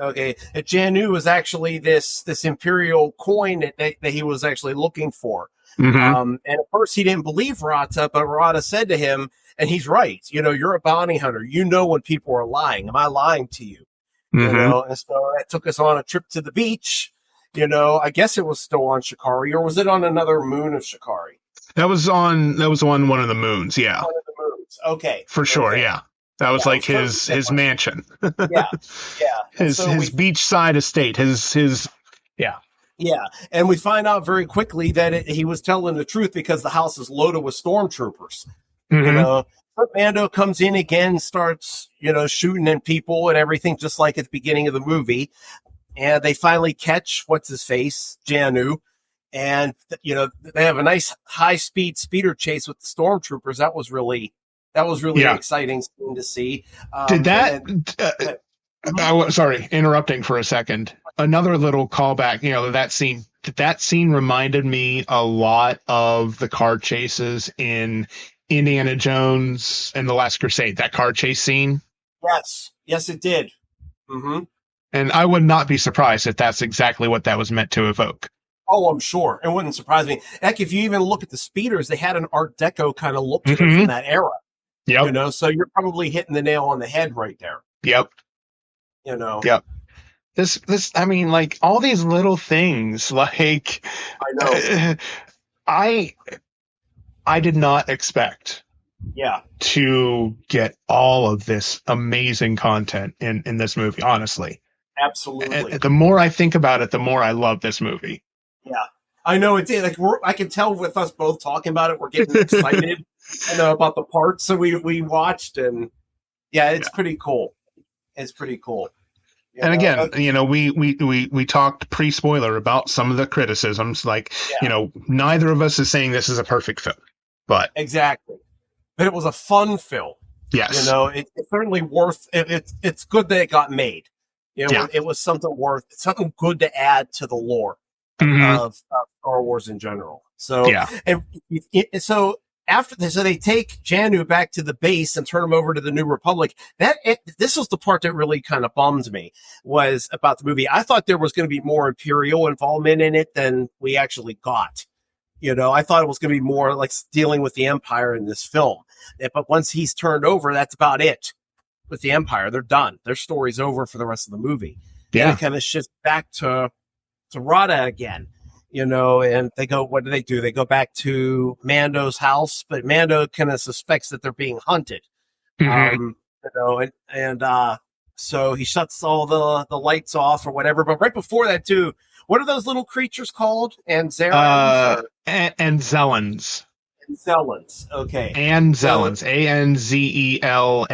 Okay, Janu was actually this imperial coin that he was actually looking for. And at first he didn't believe Rada, but Rada said to him, and he's right. You're a bounty hunter. You know when people are lying. Am I lying to you? And so that took us on a trip to the beach. I guess it was still on Shikari, or was it on another moon of Shikari? That was on one of the moons. Yeah. One of the moons. Okay. For sure. Okay. Yeah. That was like his mansion. Yeah. His beachside estate. Yeah. Yeah. And we find out very quickly that he was telling the truth because the house is loaded with stormtroopers. Mando comes in again, starts, shooting at people and everything, just like at the beginning of the movie. And they finally catch what's-his-face, Janu. And, they have a nice high-speed speeder chase with the stormtroopers. That was really an exciting scene to see. Sorry, interrupting for a second. Another little callback, that scene reminded me a lot of the car chases in Indiana Jones and the Last Crusade, that car chase scene. Yes, it did. And I would not be surprised if that's exactly what that was meant to evoke. Oh, I'm sure. It wouldn't surprise me. Heck, if you even look at the speeders, they had an Art Deco kind of look to them from that era. Yep. So you're probably hitting the nail on the head right there. Yep. Yep. This, I mean, like all these little things, like I know. I did not expect to get all of this amazing content in this movie, honestly. Absolutely. And the more I think about it, the more I love this movie. Yeah. I know it's like I can tell with us both talking about it, we're getting excited about the parts that we watched, and it's pretty cool. It's pretty cool. And again, we talked pre-spoiler about some of the criticisms. Like, neither of us is saying this is a perfect film, but exactly. But it was a fun film. Yes, it's certainly worth. It's good that it got made. It was something good to add to the lore of Star Wars in general. So so after this, so they take Janu back to the base and turn him over to the New Republic. This was the part that really kind of bummed me, was about the movie. I thought there was going to be more Imperial involvement in it than we actually got. I thought it was going to be more like dealing with the Empire in this film. But once he's turned over, that's about it with the Empire. They're done. Their story's over for the rest of the movie. Yeah. And it kind of shifts back to Rada again. And they go, what do? They go back to Mando's house, but Mando kind of suspects that they're being hunted. So he shuts all the lights off or whatever. But right before that too, what are those little creatures called? Anzellans? Anzellans. Anzellans. Okay. Anzellans. Anzellan.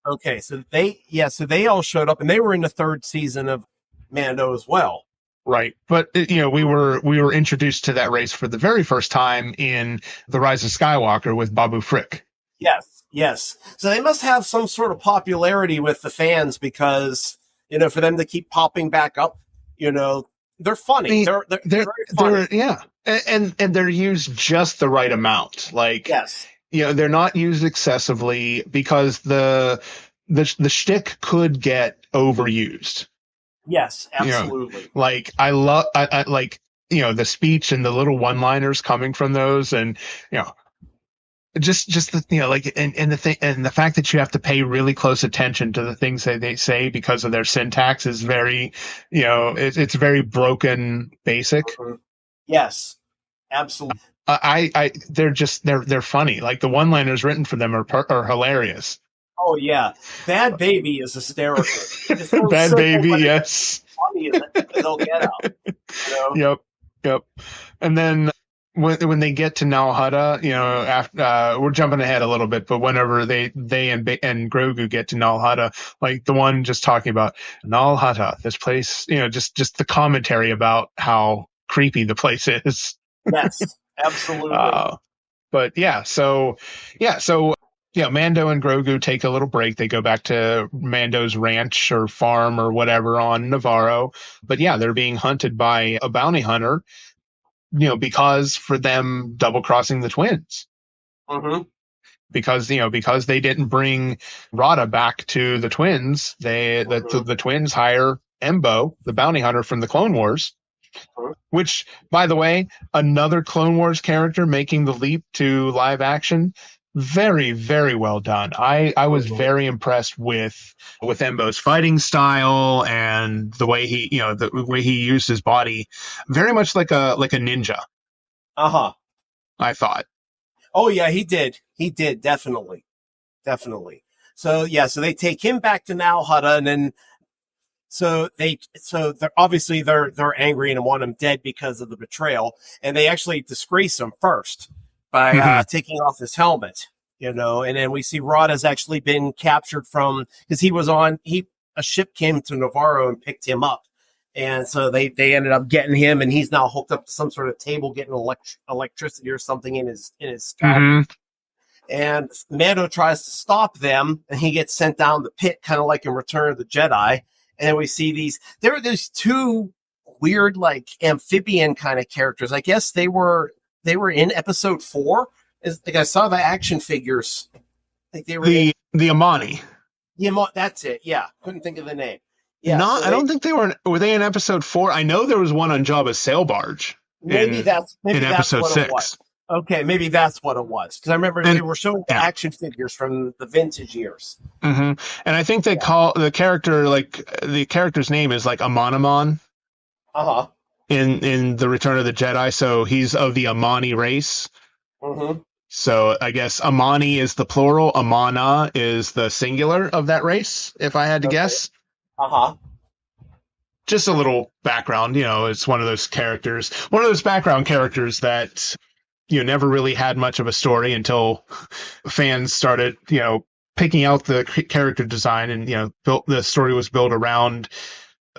Okay, so they all showed up, and they were in the third season of Mando as well. Right. But, we were introduced to that race for the very first time in The Rise of Skywalker with Babu Frick. Yes. So they must have some sort of popularity with the fans because, for them to keep popping back up, they're funny. They're very funny. Yeah. And they're used just the right amount. Like, yes. They're not used excessively because the shtick could get overused. Yes, absolutely. Like I like the speech and the little one-liners coming from those, and just the and the thing, and the fact that you have to pay really close attention to the things that they say because of their syntax is very it's very broken basic. Mm-hmm. Yes, absolutely. They're funny. Like the one-liners written for them are hilarious. Oh yeah, Bad Baby is hysterical. Bad Baby, yes. Funny as they'll get out. Yep. And then when they get to Nal Hutta, after we're jumping ahead a little bit, but whenever they and Grogu get to Nal Hutta, like the one just talking about Nal Hutta, this place, just the commentary about how creepy the place is. Yes, absolutely. Mando and Grogu take a little break. They go back to Mando's ranch or farm or whatever on Navarro. But they're being hunted by a bounty hunter, because for them double crossing the twins. Mm-hmm. Because they didn't bring Rada back to the twins. The twins hire Embo, the bounty hunter from the Clone Wars. Mm-hmm. Which, by the way, another Clone Wars character making the leap to live action. Very, very well done. I was very impressed with Embo's fighting style and the way he used his body, very much like a ninja. Uh-huh. I thought. Oh yeah, he did. Definitely. So they take him back to Nal Hutta, and then they're obviously they're angry and want him dead because of the betrayal, and they actually disgrace him first by taking off his helmet, and then we see Rod has actually been captured because a ship came to Navarro and picked him up. And so they ended up getting him, and he's now hooked up to some sort of table, getting electricity or something in his scalp. Mm-hmm. And Mando tries to stop them, and he gets sent down the pit, kind of like in Return of the Jedi. And then we see there are these two weird, like amphibian kind of characters. I guess they were in episode 4. I saw the action figures. Like they were the Amani. That's it. Yeah, couldn't think of the name. Yeah, I don't think they were. Were they in episode 4? I know there was one on Jabba's sail barge. Maybe that's episode what 6. It was. Okay, maybe that's what it was, because I remember they were showing action figures from the vintage years. Mm-hmm. And I think they call the character, like the character's name is like Amanaman. Uh-huh. In the Return of the Jedi, so he's of the Amani race. Mm-hmm. So I guess Amani is the plural, Amana is the singular of that race, if I had to guess. Uh-huh. Just a little background, it's one of those background characters that never really had much of a story until fans started, picking out the character design, and the story was built around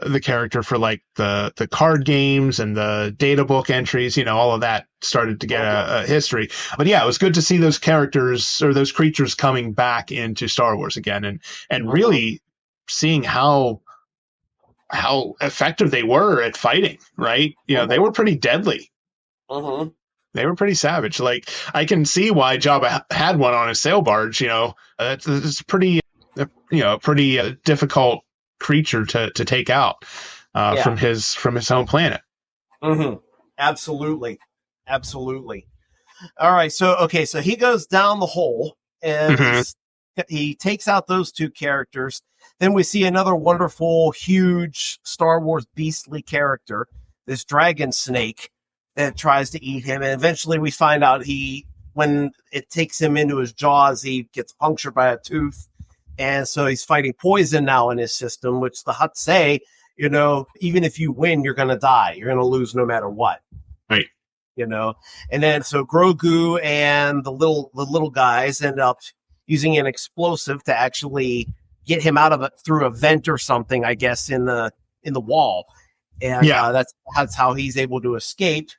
the character for like the card games and the data book entries, all of that started to get a history. But it was good to see those characters or those creatures coming back into Star Wars again, and really seeing how effective they were at fighting, right? They were pretty deadly. Mm-hmm. They were pretty savage. Like, I can see why Jabba had one on his sail barge. It's pretty difficult creature to take out from his home planet. Mm-hmm. Absolutely. All right, so he goes down the hole, and he takes out those two characters. Then we see another wonderful, huge Star Wars beastly character, this dragon snake that tries to eat him. And eventually we find out when it takes him into his jaws, he gets punctured by a tooth. And so he's fighting poison now in his system, which the Hutts say, even if you win, you're going to die. You're going to lose no matter what. Right. And then so Grogu and the little guys end up using an explosive to actually get him out of it through a vent or something, I guess, in the wall. And that's how he's able to escape.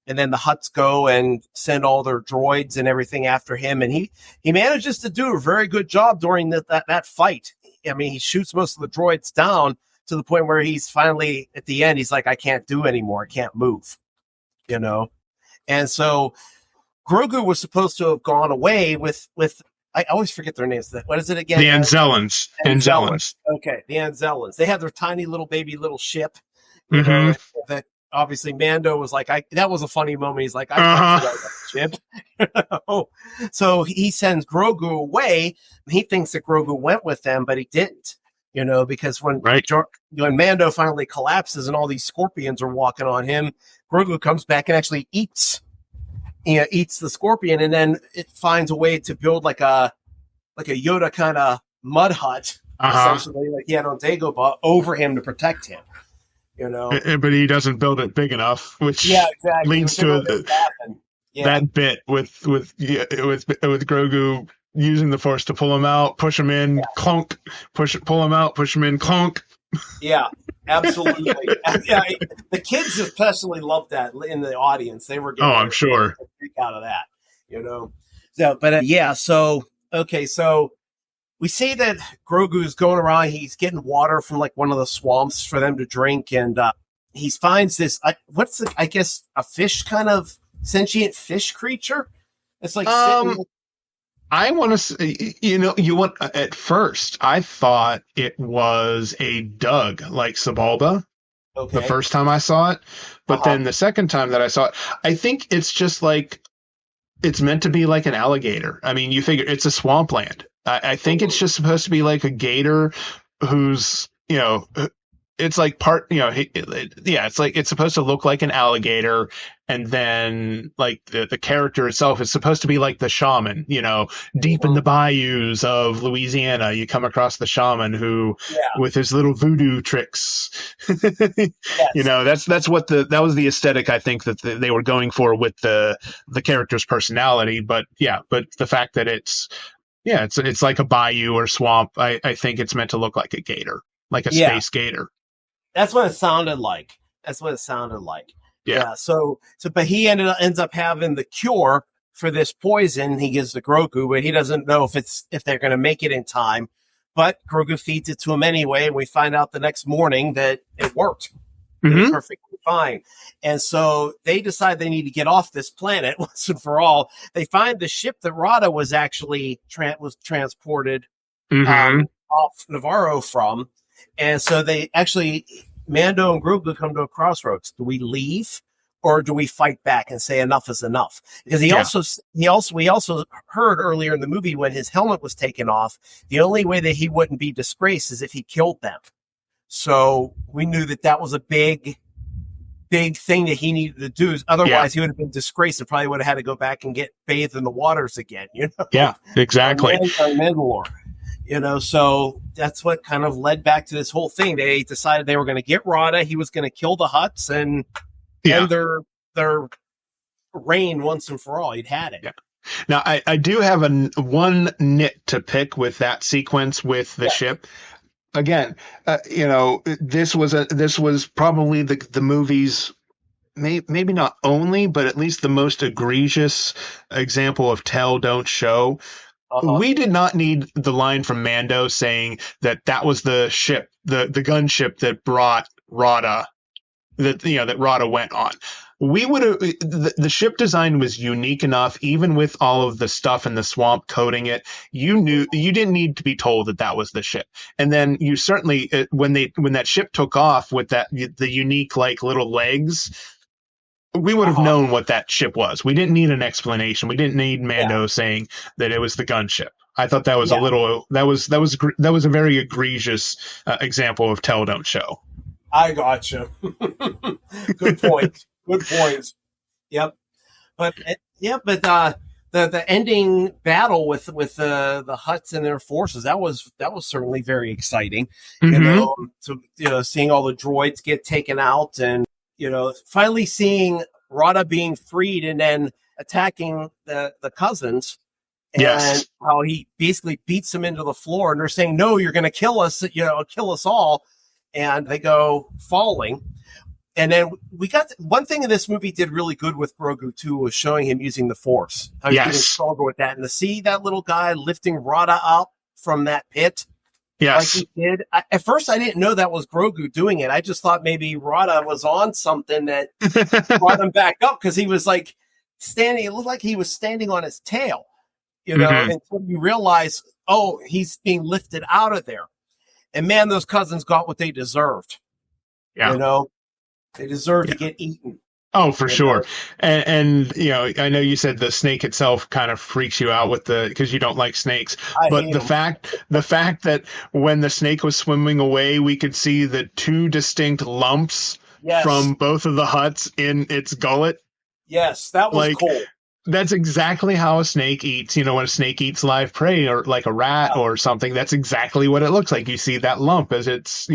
And then the Hutts go and send all their droids and everything after him. And he manages to do a very good job during that fight. I mean, he shoots most of the droids down to the point where he's finally, at the end, he's like, I can't do anymore. I can't move, you know? And so Grogu was supposed to have gone away with I always forget their names. What is it again? The Anzellans. Okay, the Anzellans. They had their tiny little ship. You know, that obviously Mando was like, that was a funny moment. He's like, I can't fly that ship. So he sends Grogu away. And he thinks that Grogu went with them, but he didn't. You know, because when Mando finally collapses and all these scorpions are walking on him, Grogu comes back and actually eats the scorpion, and then it finds a way to build like a Yoda kind of mud hut, essentially, like he had on Dagobah, over him to protect him. You know, but he doesn't build it big enough, which leads to that bit with Grogu using the Force to pull him out, push him in, clunk, pull him out, push him in, clunk. Yeah, absolutely. The kids especially loved that in the audience. They were getting I'm sure a kick out of that, you know. So, but so we see that Grogu's going around. He's getting water from like one of the swamps for them to drink, and he finds this. A fish, kind of sentient fish creature. It's like sitting. I want to say, at first I thought it was a Doug, like Sebulba, the first time I saw it. But then the second time that I saw it, I think it's just like, it's meant to be like an alligator. I mean, you figure it's a swampland. I think it's just supposed to be like a gator who's, it's like it's like, it's supposed to look like an alligator. And then like the character itself is supposed to be like the shaman, deep in the bayous of Louisiana, you come across the shaman who, with his little voodoo tricks, yes. That's what that was the aesthetic I think that they were going for with the character's personality. But the fact that it's like a bayou or swamp, I think it's meant to look like a gator, like a space gator. That's what it sounded like. Yeah. So, but he ends up having the cure for this poison. He gives to Grogu, but he doesn't know if they're going to make it in time. But Grogu feeds it to him anyway, and we find out the next morning that it worked. It was perfectly fine. And so they decide they need to get off this planet once and for all. They find the ship that Rada was actually transported off Navarro from. And so they actually, Mando and Grogu come to a crossroads. Do we leave or do we fight back and say enough is enough? Because we also heard earlier in the movie when his helmet was taken off, the only way that he wouldn't be disgraced is if he killed them. So we knew that was a big thing that he needed to do. Otherwise, he would have been disgraced and probably would have had to go back and get bathed in the waters again. Yeah, exactly. Mandalore. So that's what kind of led back to this whole thing. They decided they were going to get Rada. He was going to kill the Hutts and end their reign once and for all. He'd had it. Yeah. Now, I do have one nit to pick with that sequence with the ship. Again, this was probably the movie's maybe not only, but at least the most egregious example of tell, don't show. We did not need the line from Mando saying that was the ship, the gunship that brought Rada, that Rada went on. We would have, the ship design was unique enough, even with all of the stuff in the swamp coating it. You didn't need to be told that was the ship. And then you certainly, when that ship took off with the unique like little legs, we would have known what that ship was. We didn't need an explanation. We didn't need Mando saying that it was the gunship. I thought that was that was a very egregious example of tell, don't show. I gotcha. Good point. Good point. Yep. But the ending battle with the Hutts and their forces, that was certainly very exciting. Seeing all the droids get taken out and finally seeing Rada being freed and then attacking the cousins and Yes. how he basically beats him into the floor, and they're saying, "No, you're going to kill us, kill us all," and they go falling. And then we got one thing in this movie did really good with Grogu too was showing him using the Force. I was getting stronger with that, and to see that little guy lifting Rada up from that pit, Yes. like he did. At first, I didn't know that was Grogu doing it. I just thought maybe Rada was on something that brought him back up because he was like standing. It looked like he was standing on his tail, until you realize, oh, he's being lifted out of there. And man, those cousins got what they deserved. Yeah. They deserve to get eaten. Oh, for sure. And I know you said the snake itself kind of freaks you out because you don't like snakes. But the fact that when the snake was swimming away, we could see the two distinct lumps from both of the huts in its gullet. Yes, that was cool. That's exactly how a snake eats. When a snake eats live prey or like a rat or something, that's exactly what it looks like. You see that lump as it's,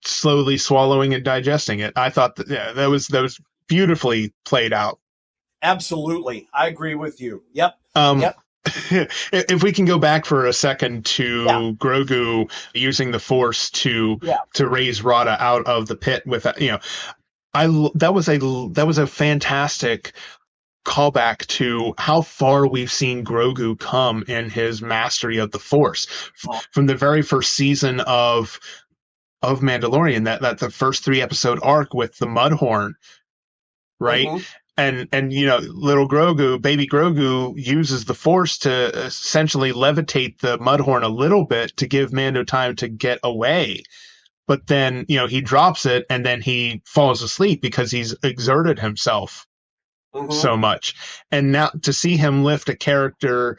slowly swallowing and digesting it. I thought that was beautifully played out. Absolutely. I agree with you. Yep. If we can go back for a second to Grogu using the Force to raise Rada out of the pit with that was a fantastic callback to how far we've seen Grogu come in his mastery of the Force from the very first season of Mandalorian, that the first 3 episode arc with the Mudhorn, right? And little Grogu, baby Grogu, uses the Force to essentially levitate the Mudhorn a little bit to give Mando time to get away. But then, he drops it and then he falls asleep because he's exerted himself so much. And now to see him lift a character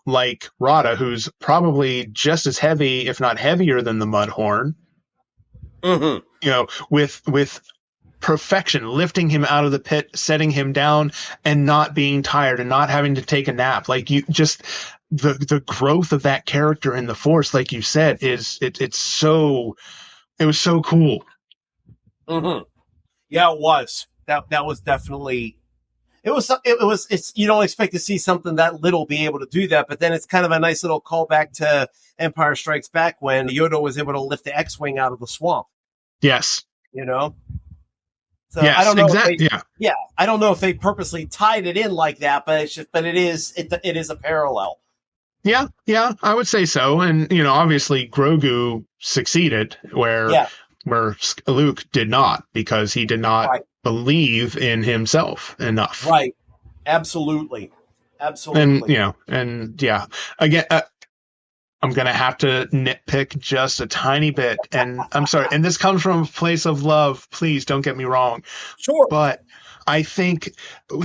like Rada, who's probably just as heavy, if not heavier than the Mudhorn, with perfection, lifting him out of the pit, setting him down, and not being tired and not having to take a nap. Like the growth of that character in the Force, like you said, it was so cool. Yeah, it was. That was definitely. It's you don't expect to see something that little be able to do that, but then it's kind of a nice little callback to Empire Strikes Back when Yoda was able to lift the X-Wing out of the swamp. Yes. So yes, I don't know. Exactly. I don't know if they purposely tied it in like that, but it is a parallel. Yeah, I would say so. And obviously Grogu succeeded where Luke did not, because he did not believe in himself enough. Right. Absolutely. And again, I'm going to have to nitpick just a tiny bit. And I'm sorry. And this comes from a place of love. Please don't get me wrong. Sure. But I think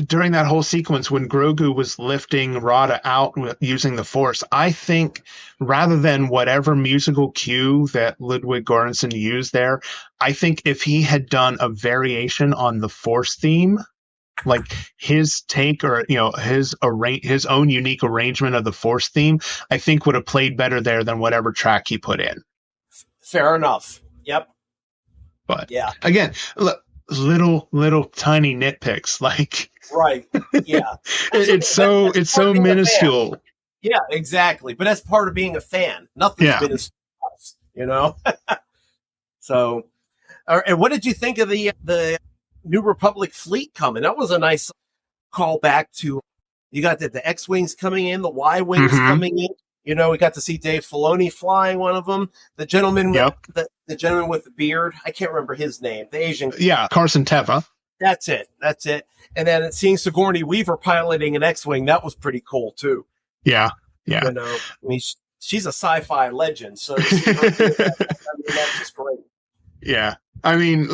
during that whole sequence when Grogu was lifting Rada out using the Force, I think rather than whatever musical cue that Ludwig Göransson used there, I think if he had done a variation on the Force theme, like his take or his own unique arrangement of the Force theme, I think would have played better there than whatever track he put in. Fair enough. Yep. But again, look, little tiny nitpicks, like right. Yeah. it's so minuscule. Yeah, exactly. But that's part of being a fan. Nothing's minuscule, So, and what did you think of the New Republic fleet coming? That was a nice callback to, you got the X-Wings coming in, the Y-Wings coming in. We got to see Dave Filoni flying one of them. The gentleman, the gentleman with the beard, I can't remember his name. The Asian. Yeah, Carson Teva. That's it. And then seeing Sigourney Weaver piloting an X-Wing, that was pretty cool too. Yeah. I mean, she's a sci-fi legend, so that's just great. Yeah. I mean,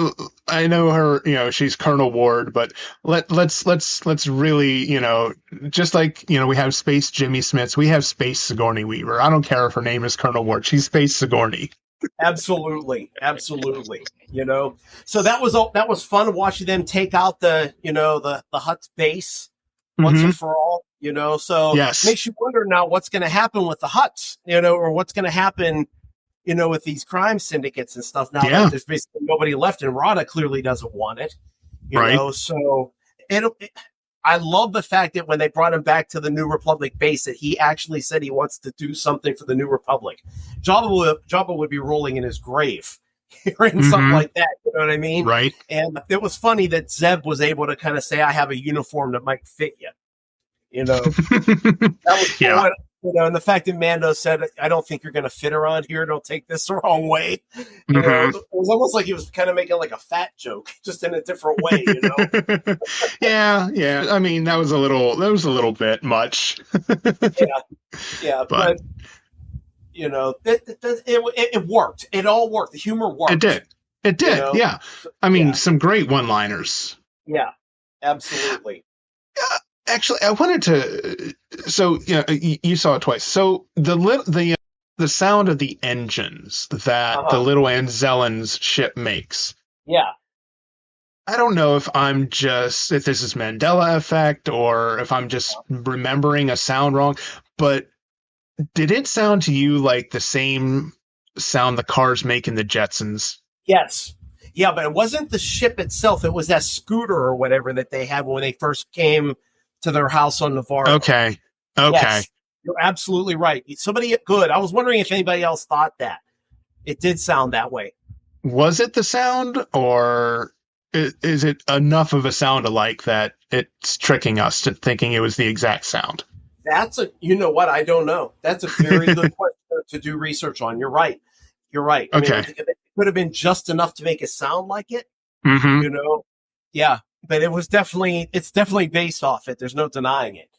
I know her, she's Colonel Ward, but let's really, just like, we have Space Jimmy Smits, we have Space Sigourney Weaver. I don't care if her name is Colonel Ward. She's Space Sigourney. Absolutely. So that was fun watching them take out the Hutt's base once and for all, so yes. Makes you wonder now what's going to happen with the Hutts, or what's going to happen, with these crime syndicates and stuff. Now that there's basically nobody left, and Rada clearly doesn't want it, so I love the fact that when they brought him back to the New Republic base, that he actually said he wants to do something for the New Republic. Jabba would be rolling in his grave hearing something like that. You know what I mean? Right. And it was funny that Zeb was able to kind of say, I have a uniform that might fit you. You know, that was cool. Yeah. You know, and the fact that Mando said, I don't think you're going to fit around here. Don't take this the wrong way. You know, it was almost like he was kind of making like a fat joke, just in a different way, you know? Yeah. I mean, that was a little bit much. Yeah. But you know, it worked. It all worked. The humor worked. It did. You know? Yeah. I mean, some great one-liners. Yeah, absolutely. Actually, I wanted to. So you saw it twice. So the sound of the engines that the little Anzellan's ship makes. Yeah. I don't know if this is Mandela effect or if I'm just remembering a sound wrong, but did it sound to you like the same sound the cars make in the Jetsons? Yes. Yeah, but it wasn't the ship itself. It was that scooter or whatever that they had when they first came to their house on Navarro. Okay. Yes, you're absolutely right. Somebody good. I was wondering if anybody else thought that. It did sound that way. Was it the sound, or is it enough of a sound alike that it's tricking us to thinking it was the exact sound? You know what? I don't know. That's a very good question to do research on. You're right. Okay. I mean, it could have been just enough to make it sound like it. You know? Yeah. But it's definitely based off it. There's no denying it.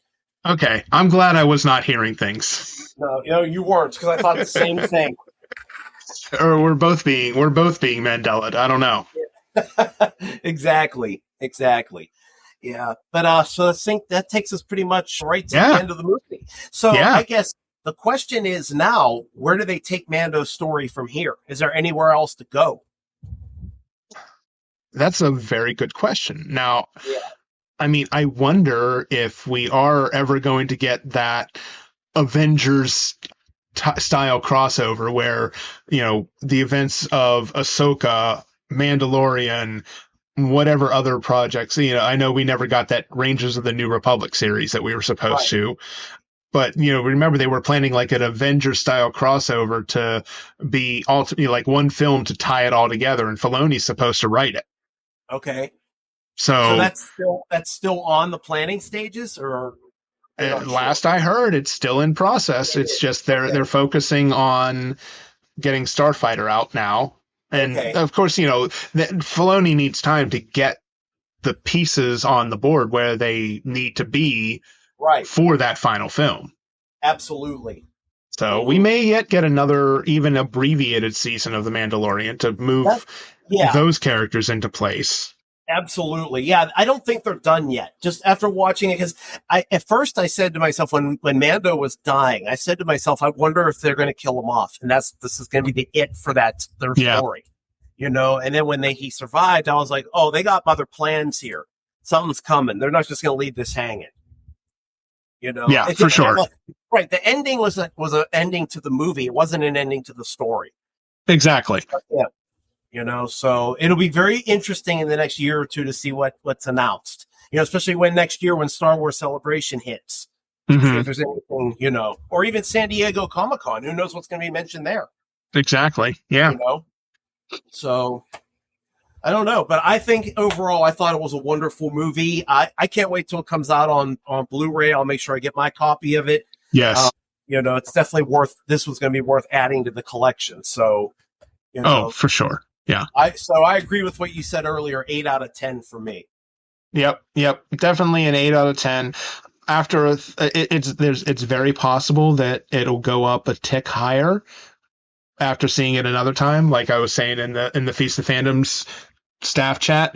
Okay. I'm glad I was not hearing things. No, you weren't, because I thought the same thing. Or we're both being Mandela. I don't know. Exactly. Yeah. But so I think that takes us pretty much right to the end of the movie. So I guess the question is now, where do they take Mando's story from here? Is there anywhere else to go? That's a very good question. Now, I mean, I wonder if we are ever going to get that Avengers style crossover where, the events of Ahsoka, Mandalorian, whatever other projects, I know we never got that Rangers of the New Republic series that we were supposed to, but, remember they were planning like an Avengers style crossover to be ultimately like one film to tie it all together, and Filoni's supposed to write it. Okay. So that's still on the planning stages, or last I heard, it's still in process. It's just they're focusing on getting Starfighter out now, and of course, Filoni needs time to get the pieces on the board where they need to be for that final film. Absolutely. So we may yet get another even abbreviated season of The Mandalorian to move those characters into place. Absolutely. Yeah, I don't think they're done yet. Just after watching it, because at first I said to myself, when Mando was dying, I said to myself, I wonder if they're going to kill him off, and this is going to be the it for their story, And then when he survived, I was like, oh, they got other plans here. Something's coming. They're not just going to leave this hanging. Yeah, for sure. Right. The ending was an ending to the movie. It wasn't an ending to the story. Exactly. Yeah. So it'll be very interesting in the next year or two to see what's announced, especially when Star Wars Celebration hits. See if there's anything, or even San Diego Comic-Con. Who knows what's going to be mentioned there? Exactly. Yeah. So I don't know, but I think overall, I thought it was a wonderful movie. I can't wait till it comes out on Blu-ray. I'll make sure I get my copy of it. Yes. It's definitely this was going to be worth adding to the collection. So, oh, for sure. Yeah. I agree with what you said earlier. 8 out of 10 for me. Yep. Definitely an 8 out of 10. After it's very possible that it'll go up a tick higher after seeing it another time. Like I was saying in the Feast of Fandoms staff chat.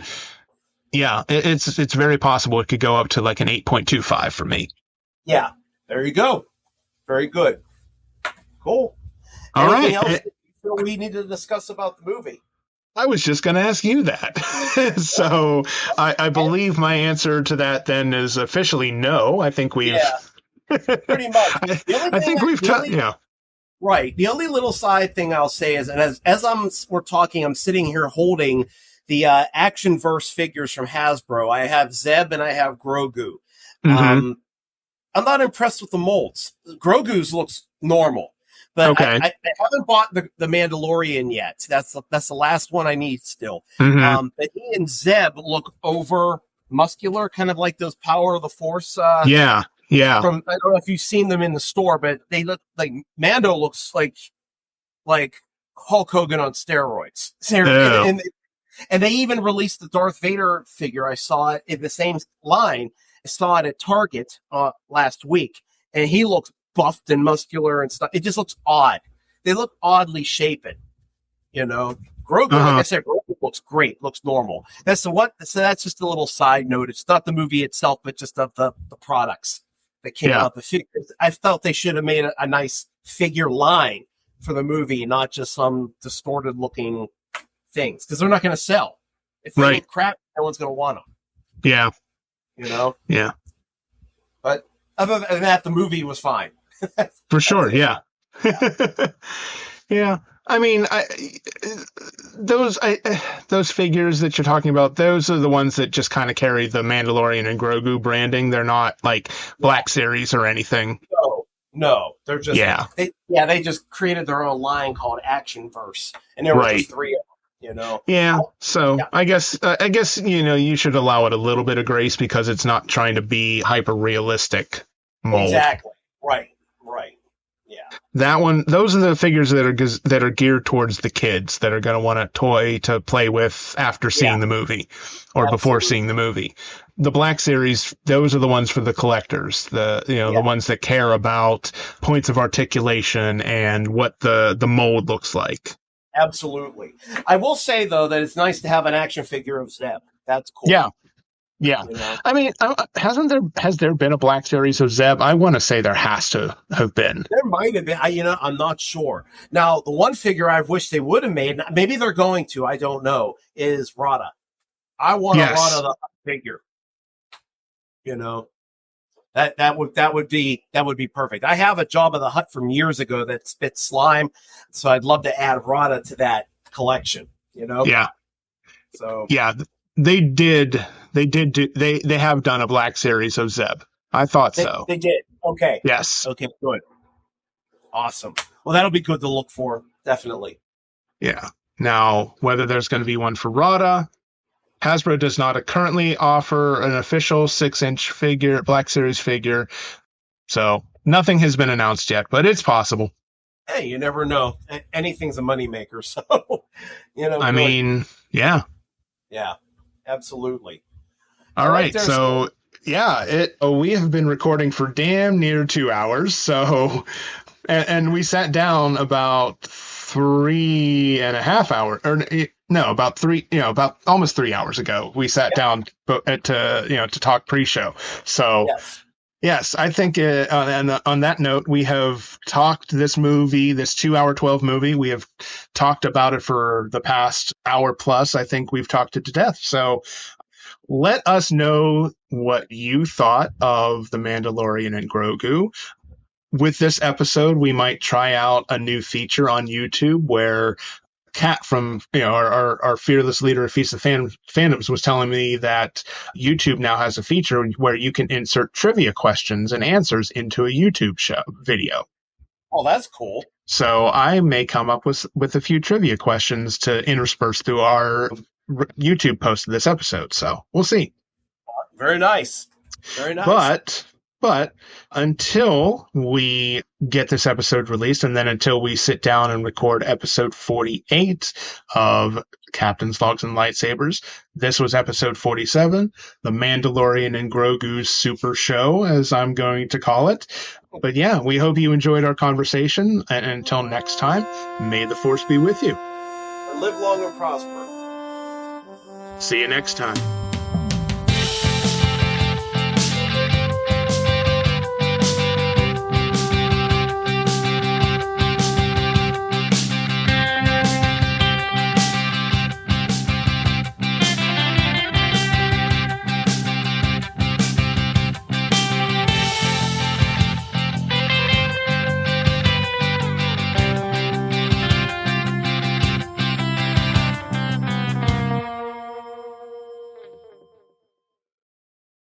Yeah, it's very possible it could go up to like an 8.25 for me. Yeah. There you go. Very good. Cool. All Anything right. else we need to discuss about the movie? I was just going to ask you that. So I believe my answer to that then is officially no. I think we've pretty much. I think we've Right. The only little side thing I'll say is, and as we're talking, I'm sitting here holding the action verse figures from Hasbro. I have Zeb and I have Grogu. Mm-hmm. I'm not impressed with the molds. Grogu's looks normal, but Okay. I haven't bought the Mandalorian yet. That's the last one I need still. Mm-hmm. But he and Zeb look over muscular, kind of like those Power of the Force. Yeah. I don't know if you've seen them in the store, but they look like Mando looks like Hulk Hogan on steroids. And they even released the Darth Vader figure. I saw it in the same line. I saw it at Target last week, and he looks buffed and muscular and stuff. It just looks odd. They look oddly shapen, you know. Grogu, like I said, Grogu looks great, looks normal. So that's just a little side note. It's not the movie itself, but just of the products that came out, the figures. I felt they should have made a nice figure line for the movie, not just some distorted looking things, because they're not going to sell. If they look crap, no one's going to want them. Yeah. You know? Yeah. But other than that, the movie was fine. For sure, yeah. Yeah. I mean, those figures that you're talking about, those are the ones that just kind of carry the Mandalorian and Grogu branding. They're not like Black Series or anything. No, they're just they just created their own line called Action Verse, and there were just 3 of them. You know. Yeah. So I guess you should allow it a little bit of grace because it's not trying to be hyper realistic mold. Exactly. Right. Yeah. That one. Those are the figures that are geared towards the kids that are going to want a toy to play with after seeing the movie or before seeing the movie. The Black Series, those are the ones for the collectors. The ones that care about points of articulation and what the mold looks like. Absolutely. I will say, though, that it's nice to have an action figure of Zeb. That's cool. Yeah. You know? I mean, has there been a Black Series of Zeb? I want to say there has to have been. There might have been. I'm not sure. Now, the one figure I wish they would have made, maybe they're going to, I don't know, is Rada. I want a Rada the figure. You know, that would be perfect. I have a Jabba the Hutt from years ago that spits slime, so I'd love to add Rada to that collection. You know. Yeah. So. Yeah, they did. They have done a Black Series of Zeb. I thought so. They did. Okay. Yes. Okay. Good. Awesome. Well, that'll be good to look for. Definitely. Yeah. Now, whether there's going to be one for Rada, Hasbro does not currently offer an official 6-inch figure, Black Series figure. So nothing has been announced yet, but it's possible. Hey, you never know. Anything's a moneymaker. So, I mean, yeah. Yeah, absolutely. All right. So, we have been recording for damn near 2 hours. So, and we sat down about 3.5 hours, about almost 3 hours ago. We sat down to talk pre-show. So, yes, I think on that note, we have talked this movie, this 2-hour-12 movie. We have talked about it for the past hour plus. I think we've talked it to death. So let us know what you thought of The Mandalorian and Grogu. With this episode, we might try out a new feature on YouTube where Kat from our fearless leader of Feast of Fandoms was telling me that YouTube now has a feature where you can insert trivia questions and answers into a YouTube video. Oh, that's cool. So I may come up with a few trivia questions to intersperse through our YouTube post of this episode. So we'll see. Very nice. Very nice. But until we get this episode released, and then until we sit down and record episode 48 of Captain's Logs and Lightsabers, this was episode 47, The Mandalorian and Grogu's Super Show, as I'm going to call it. But yeah, we hope you enjoyed our conversation, and until next time, may the Force be with you. Live long and prosper. See you next time.